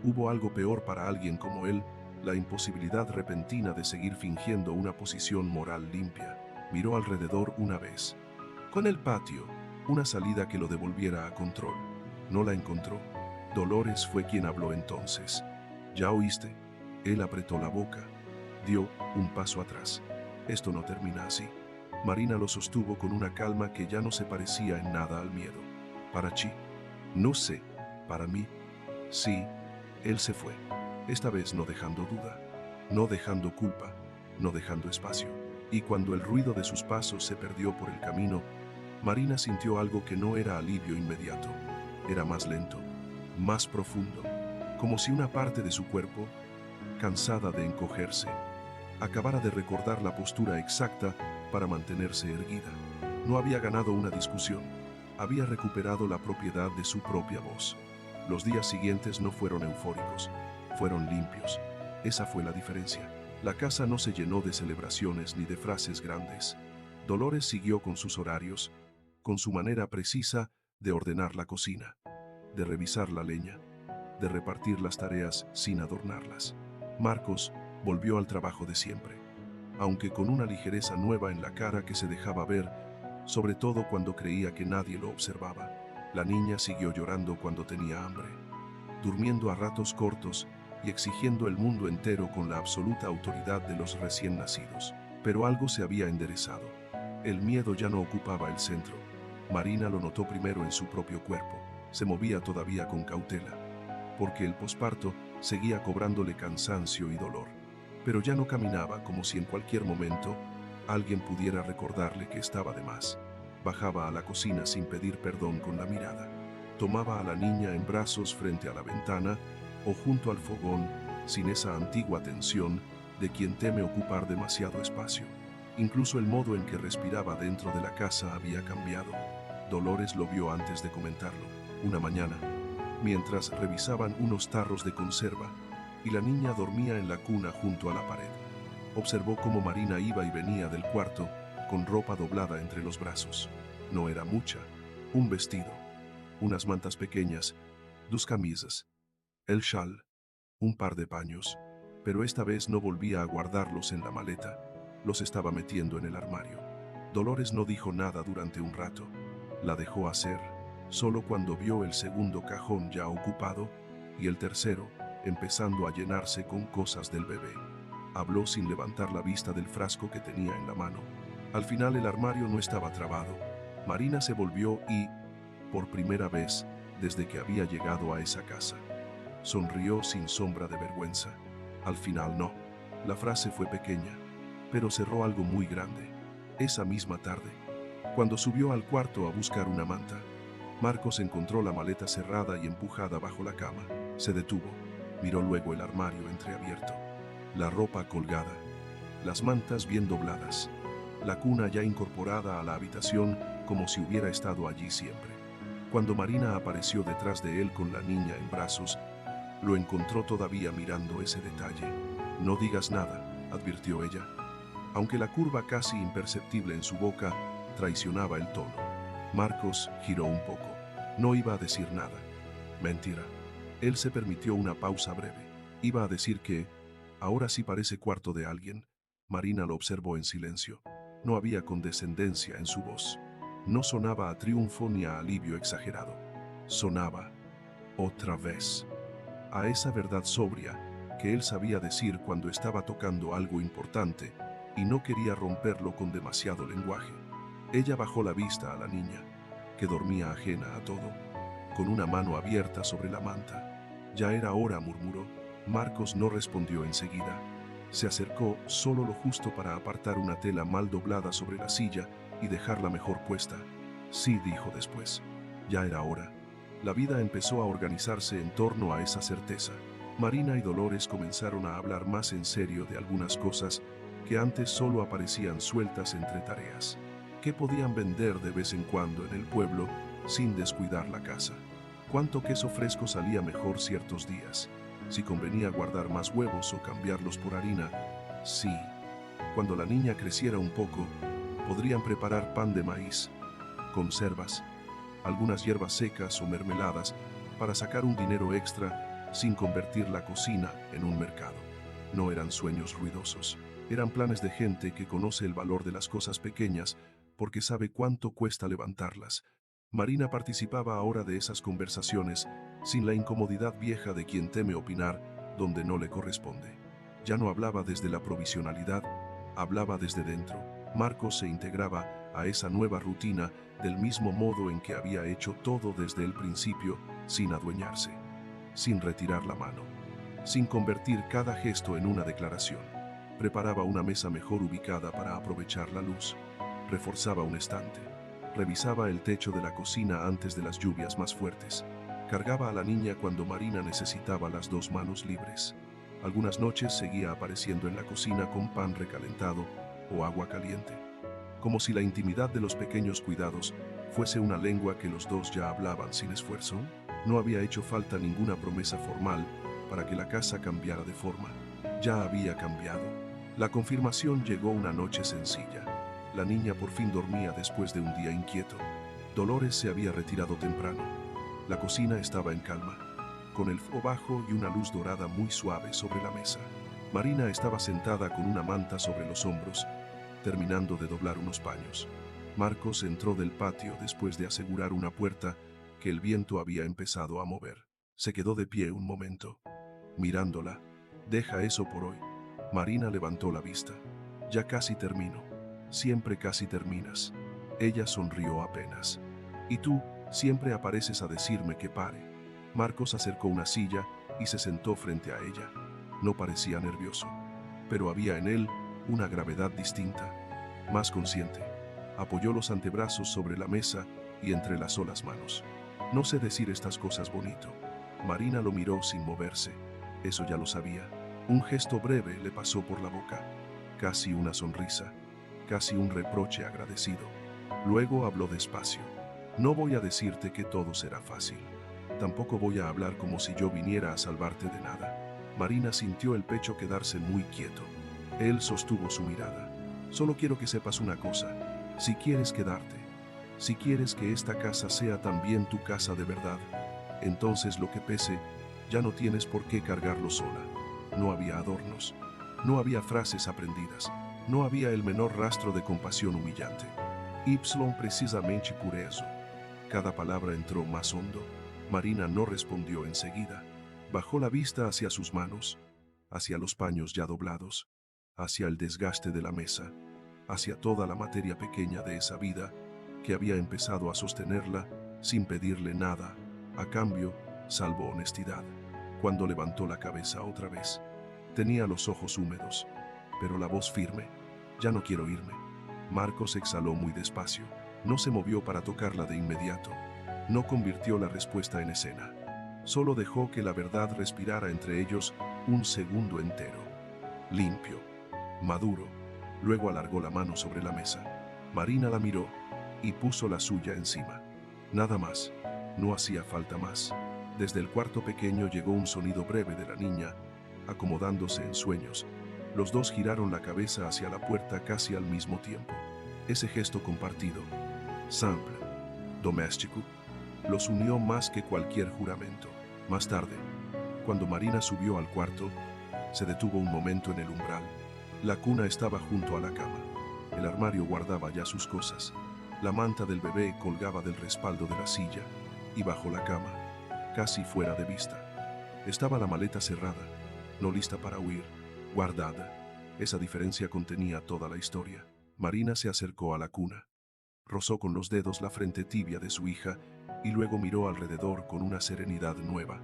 Hubo algo peor para alguien como él, la imposibilidad repentina de seguir fingiendo una posición moral limpia. Miró alrededor una vez. Con el patio, una salida que lo devolviera a control. No la encontró. Dolores fue quien habló entonces. ¿Ya oíste? Él apretó la boca. Dio un paso atrás. Esto no termina así. Marina lo sostuvo con una calma que ya no se parecía en nada al miedo. Para Chi. No sé. Para mí. Sí. Él se fue. Esta vez no dejando duda. No dejando culpa. No dejando espacio. Y cuando el ruido de sus pasos se perdió por el camino, Marina sintió algo que no era alivio inmediato. Era más lento, más profundo, como si una parte de su cuerpo, cansada de encogerse, acabara de recordar la postura exacta para mantenerse erguida. No había ganado una discusión, había recuperado la propiedad de su propia voz. Los días siguientes no fueron eufóricos, fueron limpios. Esa fue la diferencia. La casa no se llenó de celebraciones ni de frases grandes. Dolores siguió con sus horarios, con su manera precisa de ordenar la cocina, de revisar la leña, de repartir las tareas sin adornarlas. Marcos volvió al trabajo de siempre, aunque con una ligereza nueva en la cara que se dejaba ver, sobre todo cuando creía que nadie lo observaba. La niña siguió llorando cuando tenía hambre, durmiendo a ratos cortos y exigiendo el mundo entero con la absoluta autoridad de los recién nacidos. Pero algo se había enderezado. El miedo ya no ocupaba el centro. Marina lo notó primero en su propio cuerpo. Se movía todavía con cautela, porque el posparto seguía cobrándole cansancio y dolor. Pero ya no caminaba, como si en cualquier momento alguien pudiera recordarle que estaba de más. Bajaba a la cocina sin pedir perdón con la mirada. Tomaba a la niña en brazos frente a la ventana o junto al fogón, sin esa antigua tensión de quien teme ocupar demasiado espacio. Incluso el modo en que respiraba dentro de la casa había cambiado. Dolores lo vio antes de comentarlo, una mañana, mientras revisaban unos tarros de conserva y la niña dormía en la cuna junto a la pared. Observó cómo Marina iba y venía del cuarto con ropa doblada entre los brazos. No era mucha, un vestido, unas mantas pequeñas, dos camisas, el chal, un par de paños, pero esta vez no volvía a guardarlos en la maleta, los estaba metiendo en el armario. Dolores no dijo nada durante un rato. La dejó hacer, solo cuando vio el segundo cajón ya ocupado y el tercero, empezando a llenarse con cosas del bebé. Habló sin levantar la vista del frasco que tenía en la mano. Al final el armario no estaba trabado. Marina se volvió y, por primera vez desde que había llegado a esa casa, sonrió sin sombra de vergüenza. Al final no. La frase fue pequeña, pero cerró algo muy grande. Esa misma tarde, cuando subió al cuarto a buscar una manta, Marcos encontró la maleta cerrada y empujada bajo la cama. Se detuvo, miró luego el armario entreabierto, la ropa colgada, las mantas bien dobladas, la cuna ya incorporada a la habitación como si hubiera estado allí siempre. Cuando Marina apareció detrás de él con la niña en brazos, lo encontró todavía mirando ese detalle. No digas nada, advirtió ella, aunque la curva casi imperceptible en su boca traicionaba el tono. Marcos giró un poco. No iba a decir nada. Mentira. Él se permitió una pausa breve. Iba a decir que, ahora sí parece cuarto de alguien. Marina lo observó en silencio. No había condescendencia en su voz. No sonaba a triunfo ni a alivio exagerado. Sonaba, otra vez, a esa verdad sobria que él sabía decir cuando estaba tocando algo importante y no quería romperlo con demasiado lenguaje. Ella bajó la vista a la niña, que dormía ajena a todo, con una mano abierta sobre la manta. Ya era hora, murmuró. Marcos no respondió enseguida. Se acercó solo lo justo para apartar una tela mal doblada sobre la silla y dejarla mejor puesta. Sí, dijo después. Ya era hora. La vida empezó a organizarse en torno a esa certeza. Marina y Dolores comenzaron a hablar más en serio de algunas cosas que antes solo aparecían sueltas entre tareas. ¿Qué podían vender de vez en cuando en el pueblo sin descuidar la casa? ¿Cuánto queso fresco salía mejor ciertos días? Si convenía guardar más huevos o cambiarlos por harina. Sí. Cuando la niña creciera un poco, podrían preparar pan de maíz, conservas, algunas hierbas secas o mermeladas para sacar un dinero extra sin convertir la cocina en un mercado. No eran sueños ruidosos, eran planes de gente que conoce el valor de las cosas pequeñas porque sabe cuánto cuesta levantarlas. Marina participaba ahora de esas conversaciones sin la incomodidad vieja de quien teme opinar donde no le corresponde. Ya no hablaba desde la provisionalidad, hablaba desde dentro. Marcos se integraba a esa nueva rutina del mismo modo en que había hecho todo desde el principio, sin adueñarse, sin retirar la mano, sin convertir cada gesto en una declaración. Preparaba una mesa mejor ubicada para aprovechar la luz, reforzaba un estante, revisaba el techo de la cocina antes de las lluvias más fuertes, cargaba a la niña cuando Marina necesitaba las dos manos libres. Algunas noches seguía apareciendo en la cocina con pan recalentado o agua caliente, como si la intimidad de los pequeños cuidados fuese una lengua que los dos ya hablaban sin esfuerzo. No había hecho falta ninguna promesa formal para que la casa cambiara de forma. Ya había cambiado. La confirmación llegó una noche sencilla. La niña por fin dormía después de un día inquieto. Dolores se había retirado temprano. La cocina estaba en calma, con el fuego bajo y una luz dorada muy suave sobre la mesa. Marina estaba sentada con una manta sobre los hombros, terminando de doblar unos paños. Marcos entró del patio después de asegurar una puerta que el viento había empezado a mover. Se quedó de pie un momento, mirándola. Deja eso por hoy. Marina levantó la vista. Ya casi termino. Siempre casi terminas. Ella sonrió apenas. Y tú, siempre apareces a decirme que pare. Marcos acercó una silla y se sentó frente a ella. No parecía nervioso, pero había en él una gravedad distinta, más consciente. Apoyó los antebrazos sobre la mesa y entrelazó las manos. No sé decir estas cosas bonito. Marina lo miró sin moverse. Eso ya lo sabía. Un gesto breve le pasó por la boca. Casi una sonrisa. Casi un reproche agradecido. Luego habló despacio. No voy a decirte que todo será fácil. Tampoco voy a hablar como si yo viniera a salvarte de nada. Marina sintió el pecho quedarse muy quieto. Él sostuvo su mirada. Solo quiero que sepas una cosa. Si quieres quedarte, si quieres que esta casa sea también tu casa de verdad, entonces lo que pese, ya no tienes por qué cargarlo sola. No había adornos, no había frases aprendidas, no había el menor rastro de compasión humillante. Precisamente por eso. Cada palabra entró más hondo. Marina no respondió enseguida. Bajó la vista hacia sus manos, hacia los paños ya doblados, hacia el desgaste de la mesa, hacia toda la materia pequeña de esa vida que había empezado a sostenerla sin pedirle nada, a cambio, salvo honestidad. Cuando levantó la cabeza otra vez, tenía los ojos húmedos, pero la voz firme. Ya no quiero irme. Marcos exhaló muy despacio. No se movió para tocarla de inmediato. No convirtió la respuesta en escena. Solo dejó que la verdad respirara entre ellos un segundo entero. Limpio, maduro. Luego alargó la mano sobre la mesa. Marina la miró y puso la suya encima. Nada más. No hacía falta más. Desde el cuarto pequeño llegó un sonido breve de la niña, acomodándose en sueños. Los dos giraron la cabeza hacia la puerta casi al mismo tiempo. Ese gesto compartido, simple, doméstico, los unió más que cualquier juramento. Más tarde, cuando Marina subió al cuarto, se detuvo un momento en el umbral. La cuna estaba junto a la cama. El armario guardaba ya sus cosas. La manta del bebé colgaba del respaldo de la silla, y bajo la cama, casi fuera de vista, estaba la maleta cerrada, no lista para huir, guardada. Esa diferencia contenía toda la historia. Marina se acercó a la cuna, rozó con los dedos la frente tibia de su hija y luego miró alrededor con una serenidad nueva.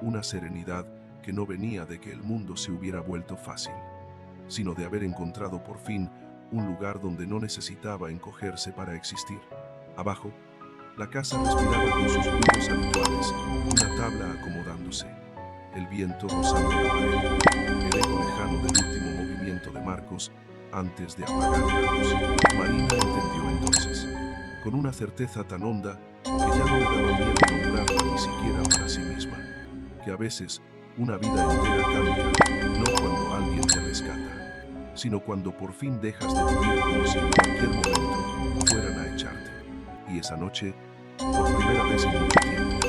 Una serenidad que no venía de que el mundo se hubiera vuelto fácil, sino de haber encontrado por fin un lugar donde no necesitaba encogerse para existir. Abajo, la casa respiraba con sus ruidos habituales, una tabla acomodándose, el viento rozando la pared, el eco lejano del último movimiento de Marcos antes de apagar la luz. Marina entendió entonces, con una certeza tan honda que ya no le daba miedo nombrarla ni siquiera para sí misma, que a veces una vida entera cambia, no cuando alguien te rescata, sino cuando por fin dejas de vivir como si en cualquier momento fueran a echarte. Y esa noche, por primera vez en mucho tiempo,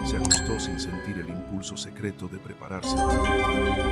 se acostó sin sentir el impulso secreto de prepararse para partir.